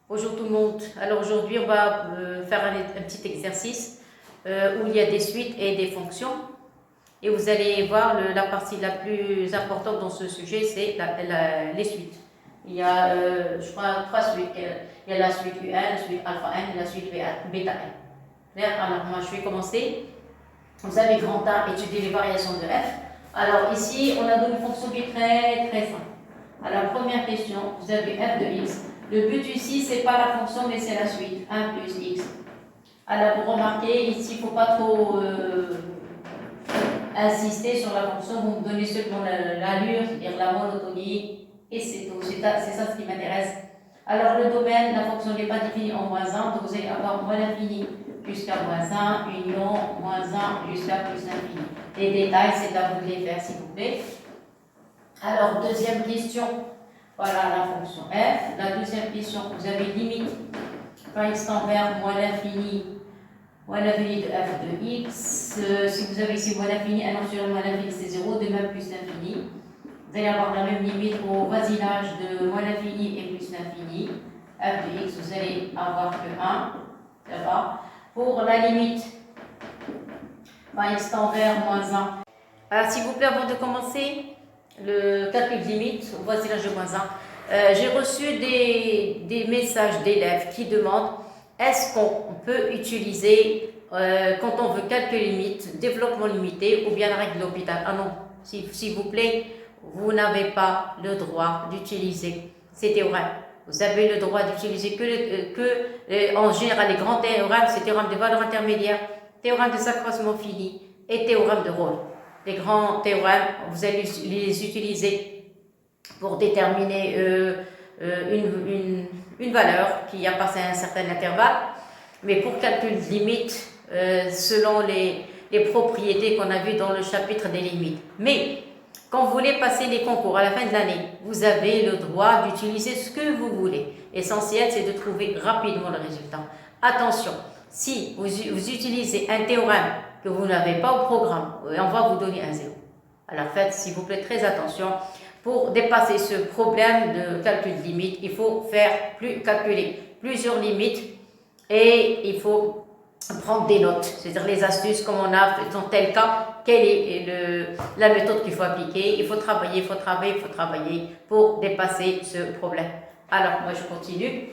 Bonjour tout le monde. Alors aujourd'hui, on va faire un petit exercice où il y a des suites et des fonctions. Et vous allez voir la partie la plus importante dans ce sujet, c'est les suites. Il y a, je crois, trois suites. Il y a la suite UN, la suite alpha N et la suite bêta N. Alors moi, je vais commencer. Vous avez grand A, étudier les variations de f. Alors ici, on a donné une fonction qui est très simple. Alors la première question, vous avez f de x. Le but ici, c'est pas la fonction, mais c'est la suite, 1 plus x. Alors, vous remarquez, ici, il ne faut pas trop insister sur la fonction, vous me donnez seulement l'allure, c'est-à-dire la monotonie, et c'est tout. C'est ça ce qui m'intéresse. Alors, le domaine, la fonction n'est pas définie en moins 1, donc vous allez avoir moins l'infini jusqu'à moins 1, union, moins 1 jusqu'à plus l'infini. Les détails, c'est à vous de les faire, s'il vous plaît. Alors, deuxième question. Voilà la fonction f. La deuxième question, vous avez limite quand x tend vers moins l'infini de f de x. Si vous avez ici moins l'infini, 1 sur moins l'infini c'est 0, de même plus l'infini. Vous allez avoir la même limite au voisinage de moins l'infini et plus l'infini. F de x, vous allez avoir que 1. Ça va. Pour la limite quand x tend vers moins 1. Alors s'il vous plaît, avant de commencer le calcul de limite au voisinage de moins 1, j'ai reçu des messages d'élèves qui demandent est-ce qu'on peut utiliser, quand on veut calculer limite, développement limité ou bien la règle de l'hôpital. Ah non, s'il vous plaît, vous n'avez pas le droit d'utiliser ces théorèmes. Vous avez le droit d'utiliser en général, les grands théorèmes, c'est théorème de valeur intermédiaire, théorème de s'accroissement fini et théorème de rôle. Les grands théorèmes, vous allez les utiliser pour déterminer une valeur qui a passé un certain intervalle, mais pour calcul de limite, selon les propriétés qu'on a vues dans le chapitre des limites. Mais quand vous voulez passer les concours à la fin de l'année, vous avez le droit d'utiliser ce que vous voulez. L'essentiel, c'est de trouver rapidement le résultat. Attention, si vous utilisez un théorème que vous n'avez pas au programme, on va vous donner un 0. Alors faites s'il vous plaît très attention. Pour dépasser ce problème de calcul de limite, il faut calculer plusieurs limites et il faut prendre des notes, c'est-à-dire les astuces comme on a dans tel cas, quelle est la méthode qu'il faut appliquer. Il faut travailler pour dépasser ce problème. Alors moi je continue.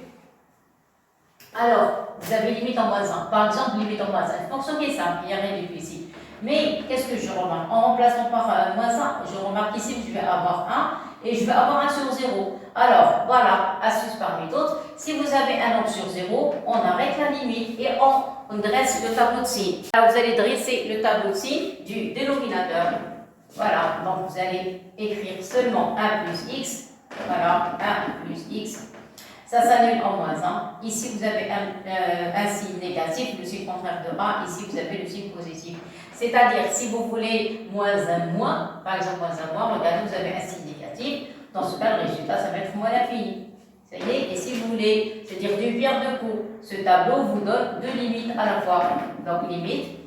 Alors, vous avez limite en moins 1. Par exemple, limite en moins 1. Une fonction qui est simple, il n'y a rien du tout ici. Mais qu'est-ce que je remarque? En remplaçant par moins 1, je remarque ici que je vais avoir 1 et je vais avoir 1 sur 0. Alors, voilà, astuce parmi d'autres. Si vous avez un nombre sur 0, on arrête la limite et on dresse le tableau de signes. Là, vous allez dresser le tableau de signes du dénominateur. Voilà, donc vous allez écrire seulement 1 plus x. Voilà, 1 plus x. Ça s'annule en moins 1. Ici, vous avez un signe négatif, le signe contraire de A. Ici, vous avez le signe positif. C'est-à-dire, si vous voulez moins 1 moins, par exemple moins 1 moins, regardez, vous avez un signe négatif. Dans ce cas, le résultat, ça va être moins l'infini. Ça y est. Et si vous voulez, c'est-à-dire d'une pierre deux coups, ce tableau vous donne deux limites à la fois. Donc, limite,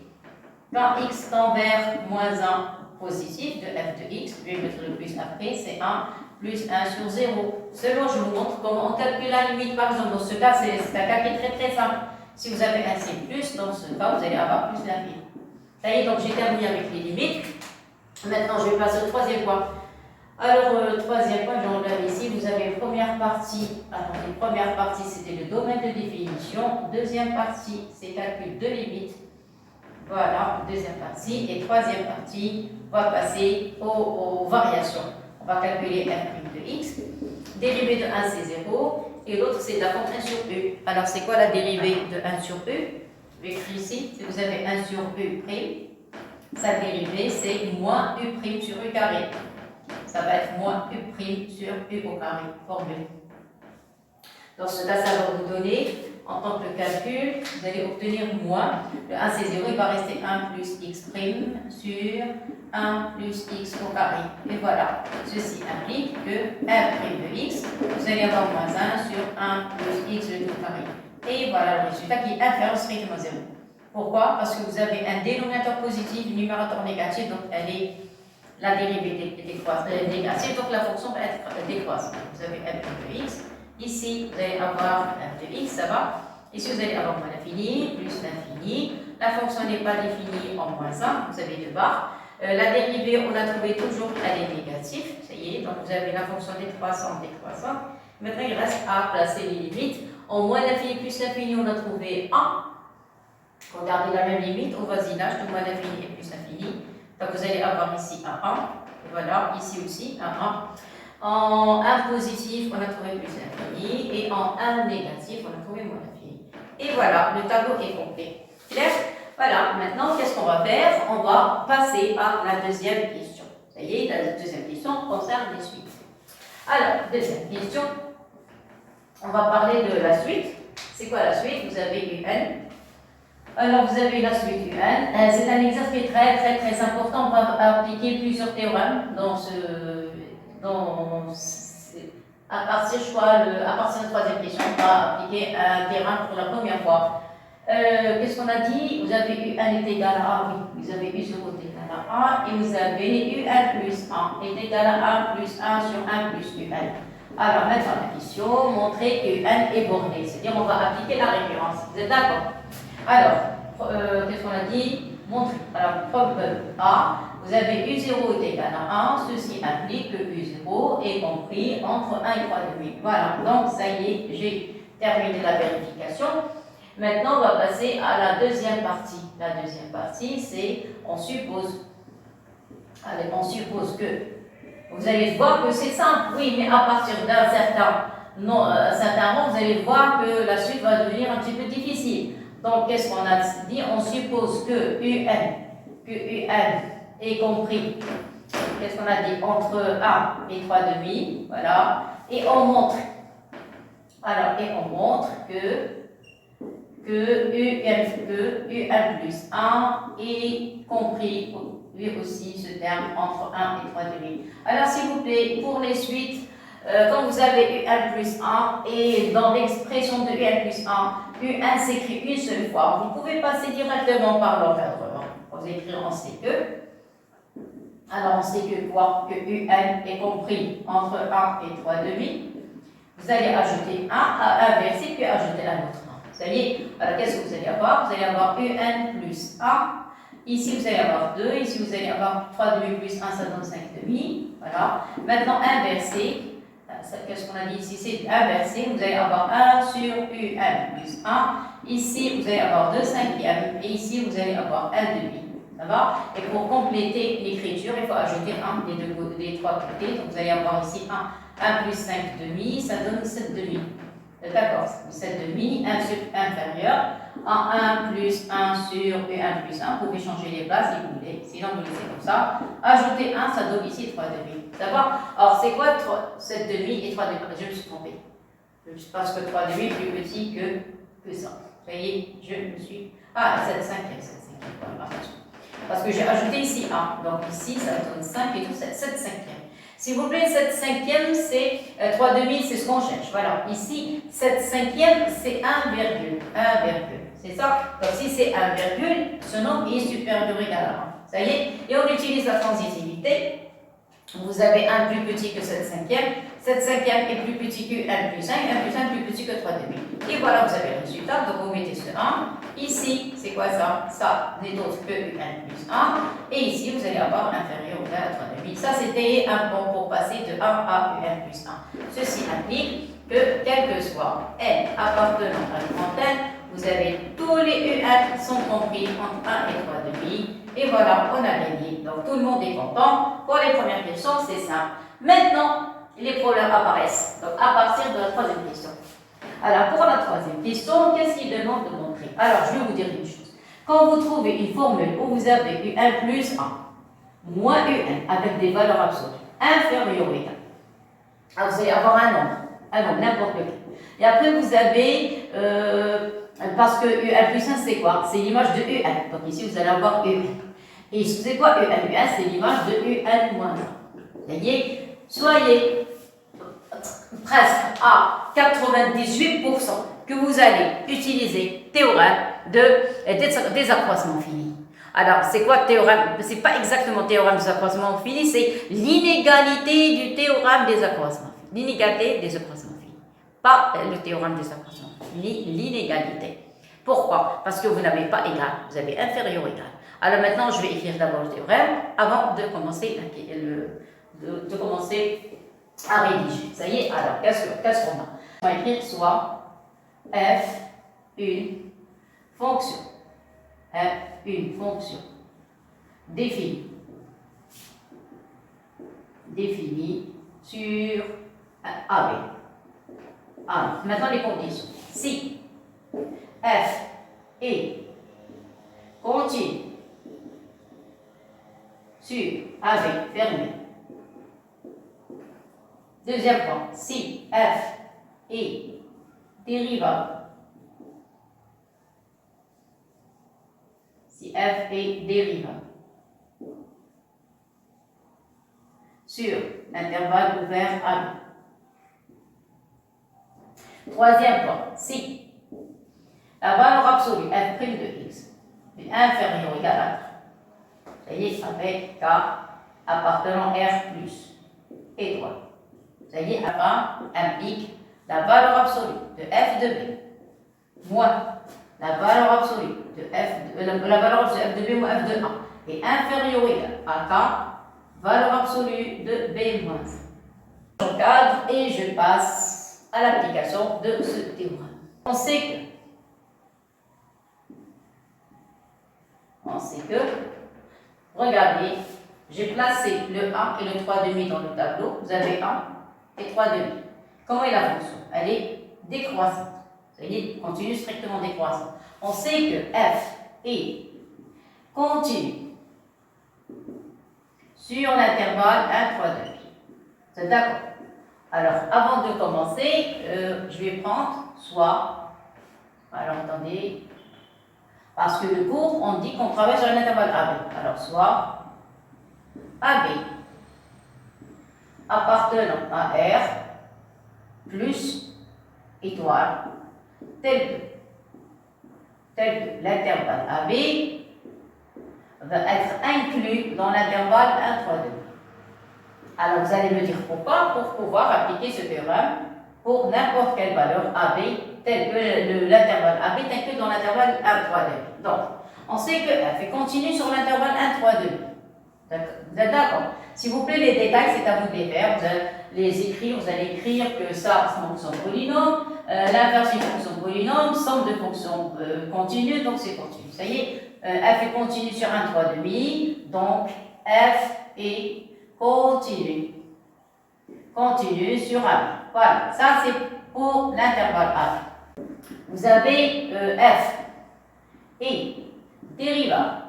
quand x tend vers moins 1 positif de f de x, je vais mettre le plus après, c'est 1 plus 1 sur 0. Selon, je vous montre comment on calcule la limite. Par exemple, dans ce cas, c'est un cas qui est très simple. Si vous avez un signe plus, dans ce cas, vous allez avoir plus l'infini. Ça y est, donc j'ai terminé avec les limites. Maintenant, je vais passer au troisième point. Alors, troisième point, j'enlève ici, vous avez première partie. Attendez, première partie, c'était le domaine de définition. Deuxième partie, c'est calcul de limite. Voilà, deuxième partie. Et troisième partie, on va passer aux variations. On va calculer f' de x. Dérivée de 1, c'est 0. Et l'autre, c'est la fonction 1 sur u. Alors, c'est quoi la dérivée de 1 sur u? Je vais écrire ici. Si vous avez 1 sur u', sa dérivée, c'est moins u' sur u carré. Ça va être moins u' sur u au carré, formule. Dans ce cas, ça va vous donner, en tant que calcul, vous allez obtenir moins. Le 1, c'est 0, il va rester 1 plus x' sur 1 plus x au carré. Et voilà, ceci implique que 1' de x, vous allez avoir moins 1 sur 1 plus x au carré. Et voilà le résultat qui est inférieur strictement à 0. Pourquoi? Parce que vous avez un dénominateur positif, un numérateur négatif, donc la dérivée est négative, donc la fonction va être décroissante. Vous avez f' de x Ici, vous allez avoir f de x, ça va. Ici, vous allez avoir moins l'infini, plus l'infini. La fonction n'est pas définie en moins 1, vous avez deux barres. La dérivée, on a trouvé toujours elle est négative, ça y est, donc vous avez la fonction décroissante, décroissante. Maintenant, il reste à placer les limites. En moins l'infini plus l'infini, on a trouvé 1. Regardez la même limite au voisinage de moins l'infini et plus l'infini. Donc vous allez avoir ici un 1. Et voilà, ici aussi un 1. En 1 positif, on a trouvé plus l'infini. Et en 1 négatif, on a trouvé moins l'infini. Et voilà, le tableau est complet. Clair? Voilà, maintenant, qu'est-ce qu'on va faire? On va passer à la deuxième question. Ça y est, la deuxième question concerne les suites. Alors, deuxième question. On va parler de la suite. C'est quoi la suite? Vous avez UN. Alors, vous avez la suite UN. C'est un exercice qui est très important. On va appliquer plusieurs théorèmes à partir de la troisième question. On va appliquer un théorème pour la première fois. Qu'est-ce qu'on a dit? Vous avez UN est égal à 1, oui, vous avez U0 est égal à 1, et vous avez UN plus 1 est égal à 1 plus 1 sur 1 plus UN. Alors, maintenant la question, montrer que UN est borné, c'est-à-dire on va appliquer la référence. Vous êtes d'accord? Alors, qu'est-ce qu'on a dit? Montrer. Alors, preuve A, vous avez U0 est égal à 1, ceci implique que U0 est compris entre 1 et 3 demi. Voilà, donc ça y est, j'ai terminé la vérification. Maintenant, on va passer à la deuxième partie. La deuxième partie, c'est on suppose que vous allez voir que c'est simple, oui, mais à partir d'un certain rang, vous allez voir que la suite va devenir un petit peu difficile. Donc, qu'est-ce qu'on a dit? On suppose que UN est compris, qu'est-ce qu'on a dit? Entre 1 et 3 demi, voilà. Et on montre que UN plus 1 est compris, lui aussi, ce terme entre 1 et 3 demi. Alors, s'il vous plaît, pour les suites, quand vous avez UN plus 1 et dans l'expression de UN plus 1, UN s'écrit une seule fois, vous pouvez passer directement par l'encadrement. Vous écrivez en CE. Alors, on sait que quoi? Que UN est compris entre 1 et 3 demi. Vous allez ajouter 1 à inverser, puis ajouter un autre 1. Ça y est, alors qu'est-ce que vous allez avoir? Vous allez avoir UN plus 1. Ici, vous allez avoir 2. Ici, vous allez avoir 3 demi plus 1, ça donne 5 demi. Voilà. Maintenant, inverser. Qu'est-ce qu'on a dit ici? C'est inverser. Vous allez avoir 1 sur UN plus 1. Ici, vous allez avoir 2 cinquièmes. Et ici, vous allez avoir 1 demi. Ça va? Et pour compléter l'écriture, il faut ajouter 1 des trois côtés. Donc, vous allez avoir ici 1 plus 5 demi, ça donne 7 demi. D'accord, 7 demi, 1 sur inférieur. En 1 plus 1 sur U1 plus 1, vous pouvez changer les places si vous voulez. Sinon, vous laissez comme ça. Ajouter 1, ça donne ici 3 demi. D'accord? Alors, c'est quoi 7 demi et 3 demi? Je me suis trompée. Parce que 3 demi est plus petit que ça. Vous voyez, je me suis... Ah, 7 cinquième, 7 cinquième. Attention. Parce que j'ai ajouté ici 1. Donc ici, ça donne 5 et tout, 7 cinquième. S'il vous plaît, 7 cinquième, c'est 3 demi, c'est ce qu'on cherche. Voilà. Ici, 7 cinquième, c'est 1 virgule. 1 virgule. C'est ça? Donc si c'est 1 virgule, ce nombre est supérieur ou égal à 1. Ça y est? Et on utilise la transitivité. Vous avez 1 plus petit que 7 cinquième. 7 cinquième est plus petit que 1 plus 5. 1 plus 5 plus petit que 3 demi. Et voilà, vous avez le résultat. Donc vous mettez ce 1. Ici, c'est quoi ça? Ça n'est autre que 1 plus 1. Et ici, vous allez avoir inférieur ou égal à 3 demi. Ça, c'était un bon pour passer de 1 à 1 plus 1. Ceci implique que, quel que soit n appartenant à une grand N, vous avez tous les UN sont compris entre 1 et 3 demi. Et voilà, on a gagné. Donc tout le monde est content. Pour les premières questions, c'est simple. Maintenant, les problèmes apparaissent. Donc à partir de la troisième question. Alors pour la troisième question, qu'est-ce qu'il demande de montrer? Alors je vais vous dire une chose. Quand vous trouvez une formule où vous avez UN plus 1, moins UN avec des valeurs absolues inférieures ou égales, alors vous allez avoir un nombre, n'importe lequel. Et après vous avez, parce que UN plus 1 c'est quoi? C'est l'image de UN. Donc ici vous allez avoir UN. Et c'est quoi UN? UN c'est l'image de UN moins 1. Vous voyez, soyez presque à 98% que vous allez utiliser théorème des accroissements finis. Alors, c'est quoi théorème? C'est pas exactement théorème des accroissements finis, c'est l'inégalité du théorème des accroissements finis. L'inégalité des accroissements finis. pas le théorème des accroissements, ni l'inégalité. Pourquoi? Parce que vous n'avez pas égal, vous avez inférieur ou égal. Alors maintenant, je vais écrire d'abord le théorème avant de commencer, de commencer à rédiger. Ça y est, alors qu'est-ce qu'on a? On va écrire soit f une fonction. F une fonction définie sur AB. Alors, maintenant les conditions. Si f est continue sur AB fermé. Deuxième point, si f est dérivable. Si f est dérivable sur l'intervalle ouvert AB. Troisième point, si la valeur absolue f' de x est inférieure ou égale à 3, ça y est, avec k appartenant R plus étoile. Ça y est, A implique la valeur absolue de f de b moins la valeur absolue de la valeur absolue f de b moins f de a est inférieure ou égale à k valeur absolue de b moins 1. Je cadre et je passe à l'application de ce théorème. On sait que, regardez, j'ai placé le 1 et le 3,5 dans le tableau. Vous avez 1 et 3,5. Comment est la fonction? Elle est décroissante. Ça y est, continue strictement décroissante. On sait que f est continue sur l'intervalle 1, 3, 2. Vous êtes d'accord? Alors, avant de commencer, je vais prendre soit. Alors, attendez. Parce que le cours, on dit qu'on travaille sur un intervalle AB. Alors, soit AB appartenant à R plus étoile, tel que l'intervalle AB va être inclus dans l'intervalle 1, 3, 2. Alors, vous allez me dire pourquoi? Pour pouvoir appliquer ce théorème pour n'importe quelle valeur AB, telle que l'intervalle AB est inclus dans l'intervalle 1, 3, 2. Donc, on sait que f est continue sur l'intervalle 1, 3, 2. Vous êtes d'accord? S'il vous plaît, les détails, c'est à vous de les faire. Vous allez les écrire, vous allez écrire que ça, c'est une fonction polynôme, l'inverse, c'est une fonction polynôme, somme de fonctions continues, donc c'est continu. Ça y est, f est continue sur 1, 3, demi, donc f est continue sur AB. Voilà, ça c'est pour l'intervalle AB. Vous avez f est dérivable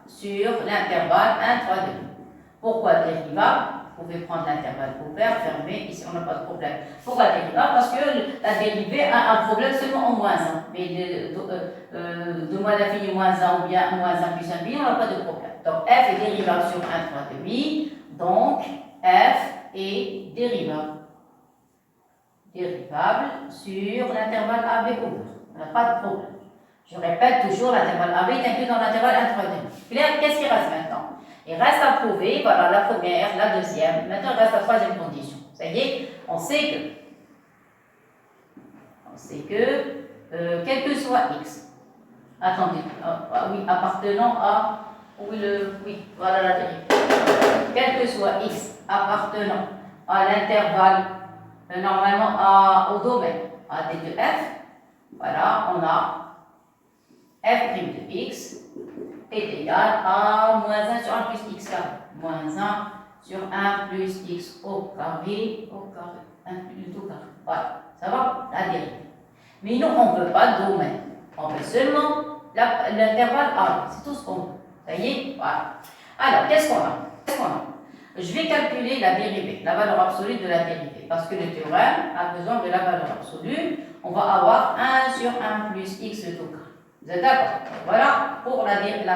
sur l'intervalle 1, 3, 2. Pourquoi dérivable? Vous pouvez prendre l'intervalle ouvert, fermé, ici on n'a pas de problème. Pourquoi dérivable? Parce que la dérivée a un problème seulement en moins 1. Mais de moins l'infini moins 1 ou bien moins 1 plus infini, on n'a pas de problème. Donc f est dérivable sur 1, 3 demi, donc f est dérivable sur l'intervalle AB ouvert. On n'a pas de problème. Je répète toujours, l'intervalle AB est inclus dans l'intervalle 1, 3 demi. Claire, qu'est-ce qui reste maintenant? Il reste à prouver, voilà la première, la deuxième, maintenant il reste la troisième condition. Ça y est, on sait que quel que soit x, attendez, oui, appartenant à, oui, voilà la dérivée. Quel que soit x appartenant à l'intervalle, normalement au domaine, à d de f, voilà, on a f' de x est égal à moins 1 sur 1 plus x carré. Moins 1 sur 1 plus x au carré, 1 plus tout carré. Voilà, ça va? La dérivée. Mais nous, on ne veut pas de domaine. On veut seulement l'intervalle A. C'est tout ce qu'on veut. Ça y est? Voilà. Alors, qu'est-ce qu'on a? Je vais calculer la dérivée, la valeur absolue de la dérivée. Parce que le théorème a besoin de la valeur absolue. On va avoir 1 sur 1 plus x tout carré. Vous êtes d'accord? Voilà pour la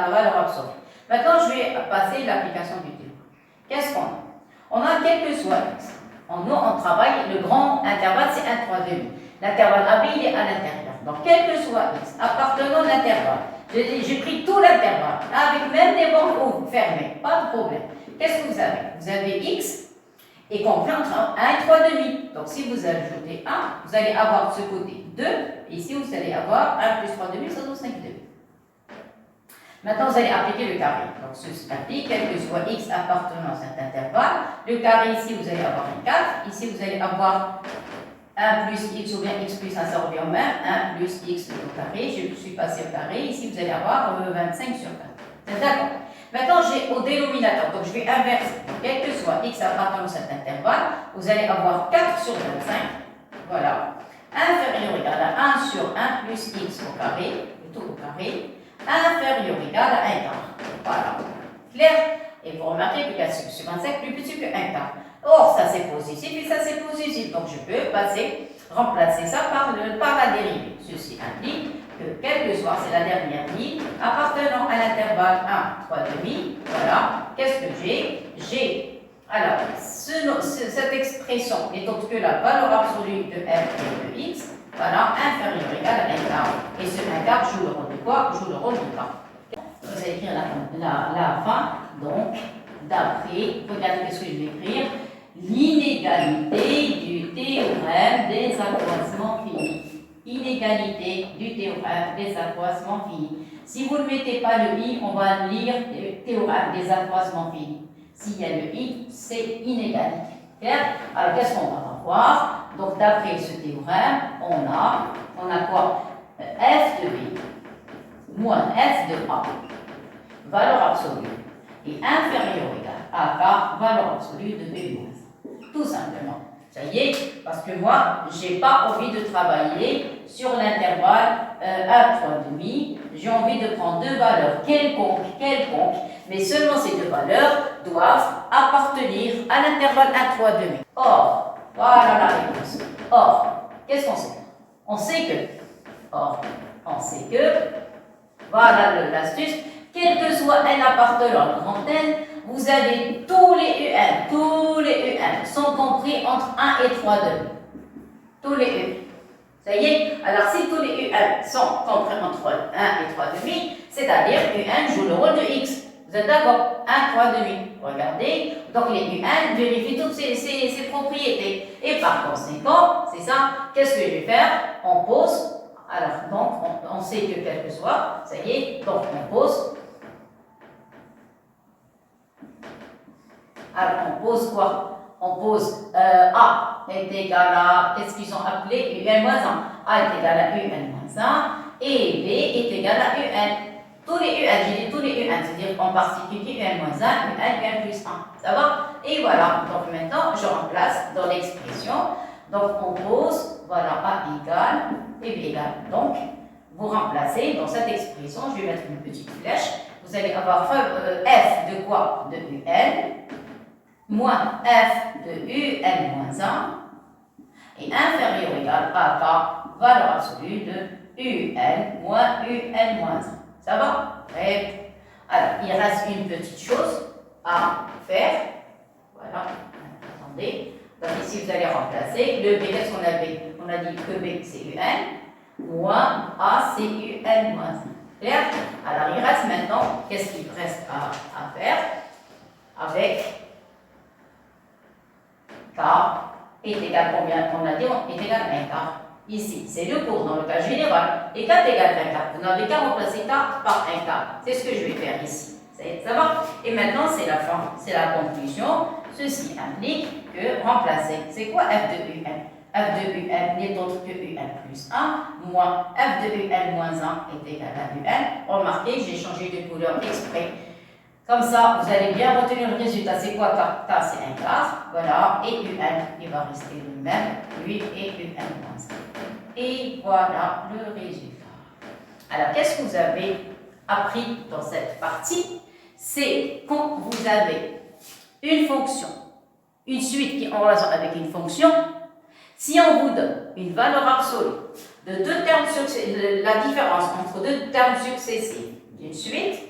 valeur absolue. Maintenant, je vais passer l'application du théorème. Qu'est-ce qu'on a? On a quel que soit x. Nous, on travaille, le grand intervalle, c'est 1, 3 demi. L'intervalle AB, il est à l'intérieur. Donc, quel que soit x, appartenant à l'intervalle, j'ai pris tout l'intervalle, avec même des bornes fermées, pas de problème. Qu'est-ce que vous avez? Vous avez x, est compris entre 1 et 3,5. Donc si vous ajoutez 1, vous allez avoir de ce côté 2, et ici vous allez avoir 1 plus 3,5, ça donne 5,2. Maintenant, vous allez appliquer le carré. Donc, ceci applique, quel que soit x appartenant à cet intervalle. Le carré, ici, vous allez avoir un 4. Ici, vous allez avoir 1 plus x ou bien x plus 1, ça revient au même. 1 plus x au carré. Je suis passé au carré. Ici, vous allez avoir 25 sur 4. C'est d'accord. Maintenant, j'ai au dénominateur. Donc, je vais inverser. Donc, quel que soit x appartenant à cet intervalle, vous allez avoir 4 sur 25. Voilà. Inférieur ou égal à 1 sur 1 plus x au carré. Plutôt au carré. Inférieur ou égal à 1 quart. Voilà. Clair? Et vous remarquez que 4 sur 25 est plus petit que 1 quart. Or, ça c'est positif et ça c'est positif. Donc, je peux remplacer ça par la dérivée. Ceci implique que, quelle que soit, c'est la dernière ligne, appartenant à l'intervalle 1, 3,5, voilà. Qu'est-ce que j'ai? Alors, cette expression n'est autre que la valeur absolue de f et de x. Voilà, inférieur ou égal à 1 quart. Et ce 1 quart joue le rôle de quoi? Joue le rôle du quart. Vous allez écrire la fin. Donc, d'après, regardez ce que je vais écrire. L'inégalité du théorème des accroissements finis. Inégalité du théorème des accroissements finis. Si vous ne mettez pas le i, on va lire le théorème des accroissements finis. S'il y a le i, c'est inégalité. Clair? Alors, qu'est-ce qu'on va voir? Donc, d'après ce théorème, on a quoi? F de B moins F de A, valeur absolue, et inférieur ou égal à K, valeur absolue de B moins A. Tout simplement. Ça y est, parce que moi, je n'ai pas envie de travailler sur l'intervalle 1, 3,5. J'ai envie de prendre deux valeurs quelconques, mais seulement ces deux valeurs doivent appartenir à l'intervalle 1, 3,5. Or, voilà la réponse. Or, qu'est-ce qu'on sait? On sait que, voilà l'astuce, quel que soit n appartenant à grand N, vous avez tous les UN sont compris entre 1 et 3,5. Tous les UN. Ça y est? Alors, si tous les UN sont compris entre 1 et 3,5, c'est-à-dire UN joue le rôle de X. Vous êtes d'accord? 1, 3,5. Regardez. Donc, les UN vérifient toutes ces propriétés. Et par conséquent, c'est ça. Qu'est-ce que je vais faire? On pose. Alors, donc, on sait que quel que soit, ça y est. Donc, on pose. Alors, on pose quoi? On pose A est égal à, qu'est-ce qu'ils ont appelé? UN moins 1. A est égal à UN moins 1. Et B est égal à UN. Tous les UN, j'ai dit tous les UN, c'est-à-dire en particulier UN moins 1, UN plus 1. Ça va? Et voilà. Donc maintenant, je remplace dans l'expression. Donc on pose, voilà, A égale et B égale. Donc, vous remplacez dans cette expression, je vais mettre une petite flèche. Vous allez avoir F de quoi? De UN. Moins F de UN moins 1 et inférieur ou égal à K, valeur absolue de UN moins UN moins 1. Ça va? Très. Alors, il reste une petite chose à faire. Voilà. Attendez. Donc ici, vous allez remplacer le B. Qu'est-ce qu'on a B? On a dit que B, c'est UN. Moins A, c'est UN moins 1. Clair? Alors, il reste maintenant, qu'est-ce qu'il reste à faire avec K est égal à combien? On a dit est égal à 1 quart. Ici, c'est le cours dans le cas général. Et K est égal à 1 quart. Vous n'avez qu'à remplacer K par 1 quart. C'est ce que je vais faire ici. Ça va? Et maintenant, c'est la fin, c'est la conclusion. Ceci implique que remplacer. C'est quoi F de UN? F de UN n'est autre que UN plus 1, moins F de UN moins 1 est égal à UN. Remarquez, j'ai changé de couleur exprès. Comme ça, vous allez bien retenir le résultat. C'est quoi K? K, c'est 1 quart. Voilà. Et UN, il va rester le même. Lui et UN moins 1. Et voilà le résultat. Alors, qu'est-ce que vous avez appris dans cette partie? C'est quand vous avez une fonction, une suite qui est en relation avec une fonction, si on vous donne une valeur absolue de deux termes successifs, la différence entre deux termes successifs d'une suite,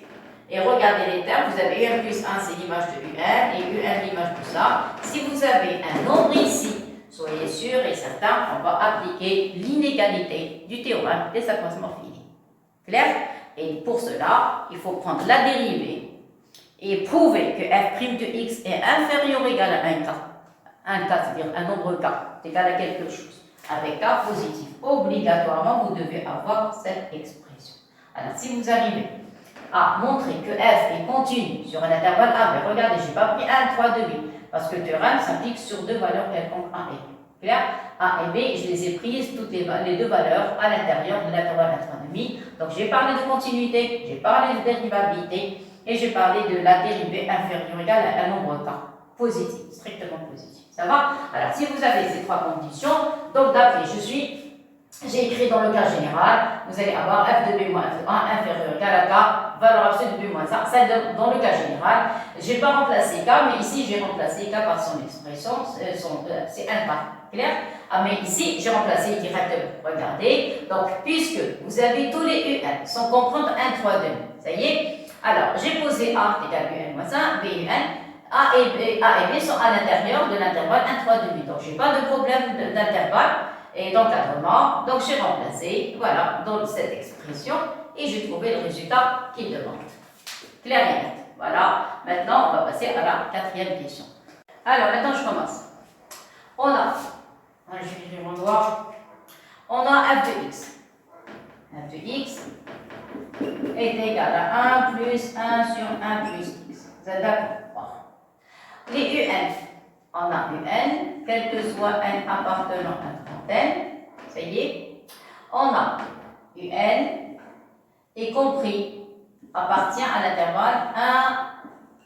et regardez les termes, vous avez UN plus 1, c'est l'image de UN, et UN l'image de ça. Si vous avez un nombre ici, soyez sûr et certain, on va appliquer l'inégalité du théorème des accroissements finis. Clair? Et pour cela, il faut prendre la dérivée et prouver que f' de x est inférieur ou égal à 1 quart. Un K, c'est-à-dire un nombre K, est égal à quelque chose. Avec K positif, obligatoirement, vous devez avoir cette expression. Alors, si vous arrivez à montrer que f est continu sur un intervalle A, mais regardez, je n'ai pas pris 1, 3, 2, 8, parce que le théorème s'applique sur deux valeurs quelconques A et B. Clair? A et B, je les ai prises, toutes les deux valeurs, à l'intérieur de l'intervalle 1,5. Donc, j'ai parlé de continuité, j'ai parlé de dérivabilité, et j'ai parlé de la dérivée inférieure ou égale à un nombre K. Positif, strictement positif. Ça va? Alors, si vous avez ces trois conditions, donc d'après, j'ai écrit dans le cas général, vous allez avoir f de b moins f de 1 inférieur ou égal à k, valeur absolue de b moins 1. Ça, dans le cas général, je n'ai pas remplacé k, mais ici, j'ai remplacé k par son expression, c'est un k. Clair? Ah, mais ici, j'ai remplacé directement. Regardez, donc, puisque vous avez tous les un sans comprendre 1, 3, 2, ça y est? Alors, j'ai posé a égale un moins 1, b un. A et B sont à l'intérieur de l'intervalle 1, 3, 2, 8. Donc, je n'ai pas de problème d'intervalle et d'encadrement. Donc, j'ai remplacé, voilà, dans cette expression et j'ai trouvé le résultat qu'il demande. Clair et net. Voilà. Maintenant, on va passer à la quatrième question. Alors, maintenant, je commence. On a, je vais écrire mon doigt, on a f de x. F de x est égal à 1 plus 1 sur 1 plus x. Vous êtes d'accord? Les UN, on a UN, quel que soit n appartenant à une trentaine, ça y est, on a UN, y compris, appartient à l'intervalle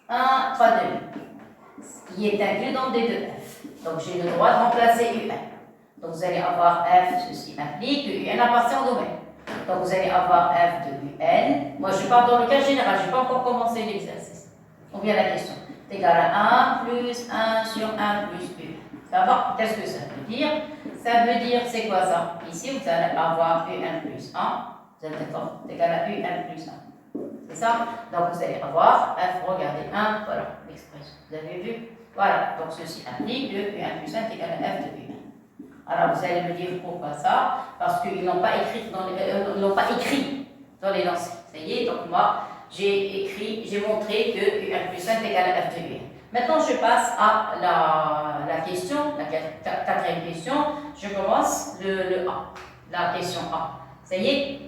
1, 3, 2, qui est inclus dans D2F. Donc j'ai le droit de remplacer UN. Donc vous allez avoir F, ceci implique que UN appartient au domaine. Donc vous allez avoir F de UN. Moi je parle dans le cas général, je n'ai pas encore commencé l'exercice. On vient à la question. C'est égal à 1 plus 1 sur 1 plus U. Ça va? Qu'est-ce que ça veut dire? Ça veut dire, c'est quoi ça? Ici, vous allez avoir U1 plus 1. Vous êtes d'accord? C'est égal à U1 plus 1. C'est ça? Donc, vous allez avoir F, regardez, 1, voilà, l'expression. Vous avez vu? Voilà, donc ceci implique que U1 plus 1 est égal à F de U1. Alors, vous allez me dire pourquoi ça? Parce qu'ils n'ont pas écrit dans les lancers. Ça y est, donc moi, j'ai montré que U1 plus 1 est égal à F de U1. Maintenant, je passe à la question, la quatrième question. Je commence le A, la question A. Ça y est?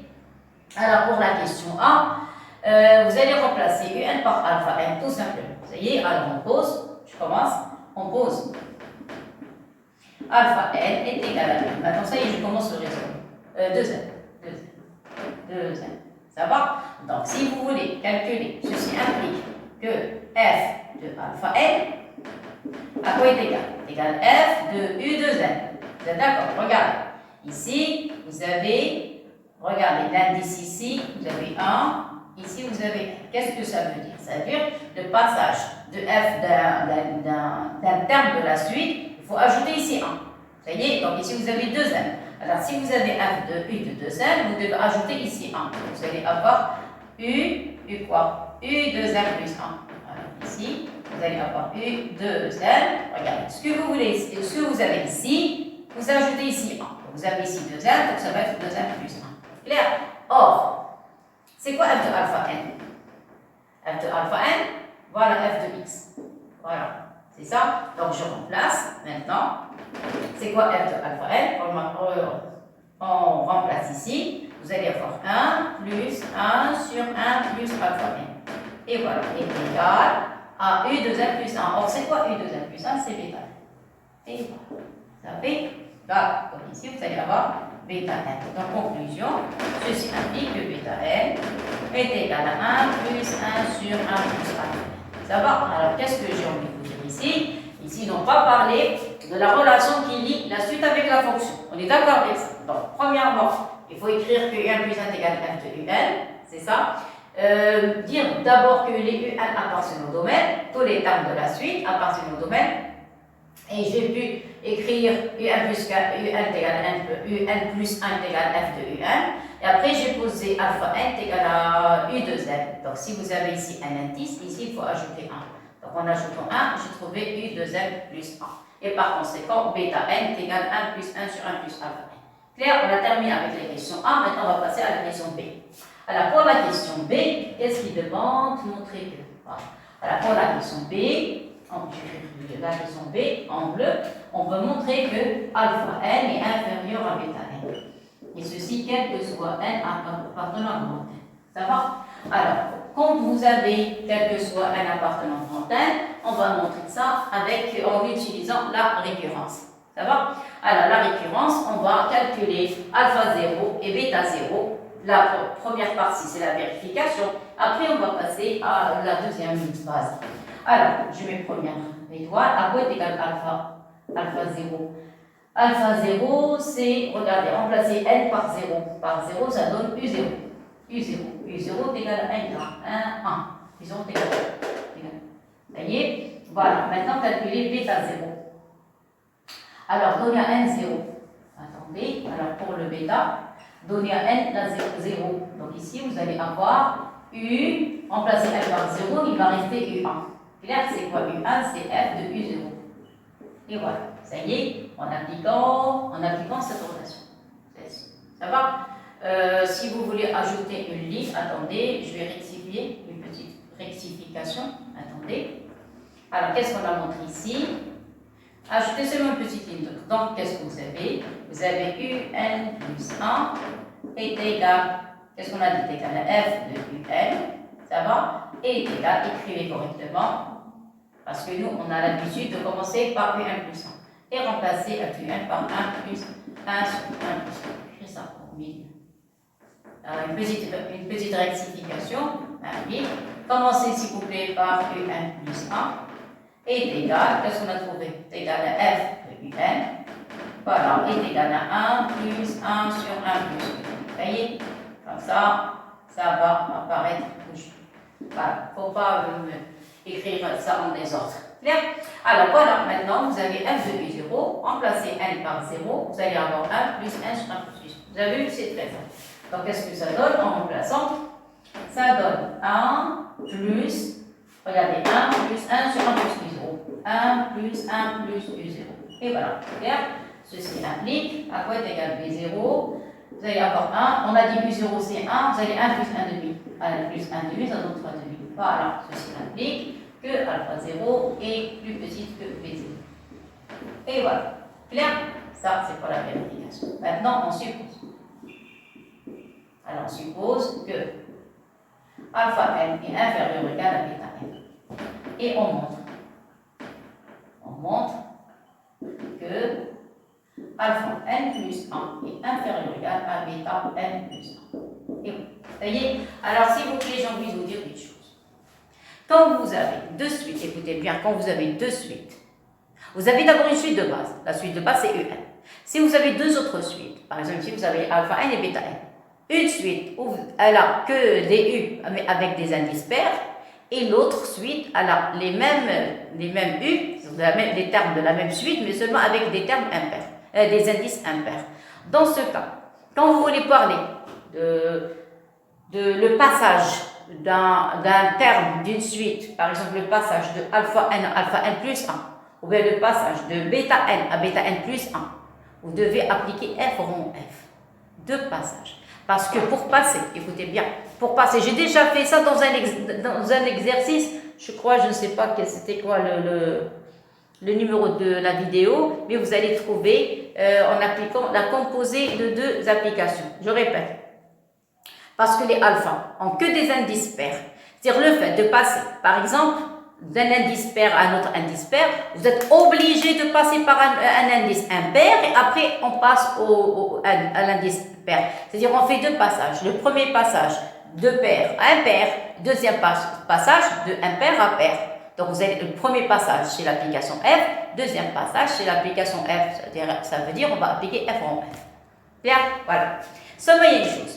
Alors, pour la question A, vous allez remplacer UN par alpha n, tout simplement. Ça y est? Alors, on pose, je commence, on pose. Alpha n est égal à 2. Maintenant, ça y est, je commence le raisonnement. 2n. Ça va? Donc, si vous voulez calculer, ceci implique que f de alpha n, à quoi est égal? Égal f de u de z. Vous êtes d'accord? Regardez. Ici, vous avez, regardez, l'indice ici, vous avez 1. Ici, vous avez 1. Qu'est-ce que ça veut dire? Ça veut dire le passage de f d'un terme de la suite, il faut ajouter ici 1. Ça y est? Donc, ici, vous avez 2n. Alors, si vous avez f de u de 2n, vous devez ajouter ici 1. Vous allez avoir u quoi? U de n plus 1. Alors, ici, vous allez avoir u de n. Regardez, ce que vous voulez, ce que vous avez ici, vous ajoutez ici 1. Vous avez ici 2n, donc ça va être 2n plus 1. Clair? Or, c'est quoi f de alpha n? F de alpha n, voilà f de x. Voilà, c'est ça. Donc, je remplace maintenant. C'est quoi f de alpha n? On remplace ici. Vous allez avoir 1 plus 1 sur 1 plus alpha n. Et voilà, est égal à u de n plus 1. Or, c'est quoi u de n plus 1? C'est bêta n. Et voilà. Ça fait, là, comme ici, vous allez avoir bêta n. Donc, conclusion, ceci implique que bêta n est égal à 1 plus 1 sur 1 plus alpha n. Ça va? Alors, qu'est-ce que j'ai envie de vous dire ici? Ici, ils n'ont pas parlé de la relation qui lie la suite avec la fonction. On est d'accord avec ça? Donc, premièrement, il faut écrire que U1 plus 1 égale f de UN, c'est ça. Dire d'abord que les UN appartiennent au domaine, tous les termes de la suite appartiennent au domaine. Et j'ai pu écrire UN plus 1 égale f de UN. Et après, j'ai posé alpha n égale à U de z. Donc, si vous avez ici un indice, ici, il faut ajouter 1. Donc, en ajoutant 1, j'ai trouvé U de z plus 1. Et par conséquent, bêta n est égal à 1 plus 1 sur 1 plus alpha n. Clair, on a terminé avec la question A. Maintenant, on va passer à la question B. Alors, pour la question B, qu'est-ce qu'il demande? Montrer que. Voilà. Alors, pour la question B, j'écris la question B en bleu, on peut montrer que alpha n est inférieur à bêta n. Et ceci, quel que soit n appartenant à grand n. Ça va? Alors, quand vous avez quel que soit n appartenant à grand n, on va montrer ça en utilisant la récurrence. Ça va? Alors, la récurrence, on va calculer alpha 0 et bêta 0. La première partie, c'est la vérification. Après, on va passer à la deuxième phase. Alors, je mets première étoile. À quoi est égal alpha 0? Alpha 0, c'est, regardez, remplacer n par 0. Par 0, ça donne U0. U0. U0 est égal à 1 gram. 1. U0 est égal à 1. Ça y est? Voilà. Maintenant, calculer bêta 0. Alors, donner à n 0. Attendez. Alors, pour le bêta, donner à n la 0. Donc, ici, vous allez avoir U, remplacer n par 0, il va rester U1. Clair, c'est quoi U1? C'est f de U0. Et voilà. Ça y est, en appliquant cette relation. Ça va? Si vous voulez ajouter une ligne, attendez, je vais rectifier, une petite rectification. Attendez. Alors, qu'est-ce qu'on a montré ici? Ajoutez seulement une petite ligne. Donc, qu'est-ce que vous avez? Vous avez UN plus 1 est égal, qu'est-ce qu'on a dit? Est égal à f de UN, ça va? Et est égal, écrivez correctement, parce que nous, on a l'habitude de commencer par UN plus 1 et remplacer UN par 1 plus 1 sur 1 plus 1. Écris ça au milieu. Alors, une petite rectification. Allez, commencez s'il vous plaît par UN plus 1. Est égal, qu'est-ce qu'on a trouvé? Est égal à f de un. Voilà, est égal à 1 plus 1 sur 1 plus 1. Vous voyez? Comme ça va apparaître toujours. Voilà, il ne faut pas écrire ça en désordre. Clair? Alors voilà, maintenant vous avez f de u0, remplacez n par 0, vous allez avoir 1 plus 1 sur 1 plus 1. Vous avez vu, c'est très simple. Donc qu'est-ce que ça donne en remplaçant? Ça donne 1 plus, regardez, 1 plus 1 sur 1 plus u0. 1 plus 1 plus u0. Et voilà, clair? Ceci implique à quoi est égal b0. Vous allez avoir 1, on a dit u0 c'est 1, vous allez 1 plus 1 demi. 1 plus 1 demi, ça donne 3 demi. Voilà, ceci implique que alpha 0 est plus petite que b0. Et voilà, clair? Ça, c'est pour la vérification. Maintenant, on suppose. Alors, on suppose que alpha n est inférieur ou égal à bêta n. Et on montre. On montre que alpha n plus 1 est inférieur ou égal à bêta n plus 1. Et oui. Ça y est? Alors, s'il vous plaît, j'ai envie de vous dire une chose. Quand vous avez deux suites, écoutez bien, quand vous avez deux suites, vous avez d'abord une suite de base. La suite de base, c'est UN. Si vous avez deux autres suites, par exemple, si vous avez alpha n et bêta n, une suite où elle a que des U avec des indices pairs, et l'autre suite, elle a les mêmes U, les termes de la même suite, mais seulement avec des termes impairs, des indices impairs. Dans ce cas, quand vous voulez parler de le passage d'un terme d'une suite, par exemple le passage de alpha n plus 1, ou bien le passage de bêta n à bêta n plus 1, vous devez appliquer f rond f. Deux passages. Parce que pour passer, écoutez bien, pour passer, j'ai déjà fait ça dans un exercice, je crois, je ne sais pas c'était quoi le numéro de la vidéo, mais vous allez trouver en appliquant la composée de deux applications. Je répète. Parce que les alphas ont que des indices pairs. C'est-à-dire le fait de passer, par exemple, d'un indice pair à un autre indice pair, vous êtes obligé de passer par un indice impair et après on passe à l'indice pair. C'est-à-dire on fait deux passages. Le premier passage de pair à impair, deuxième passage de impair à pair. Donc vous avez le premier passage chez l'application F, deuxième passage chez l'application F. Ça veut dire on va appliquer F en F. Bien, voilà. Seulement il y a une chose.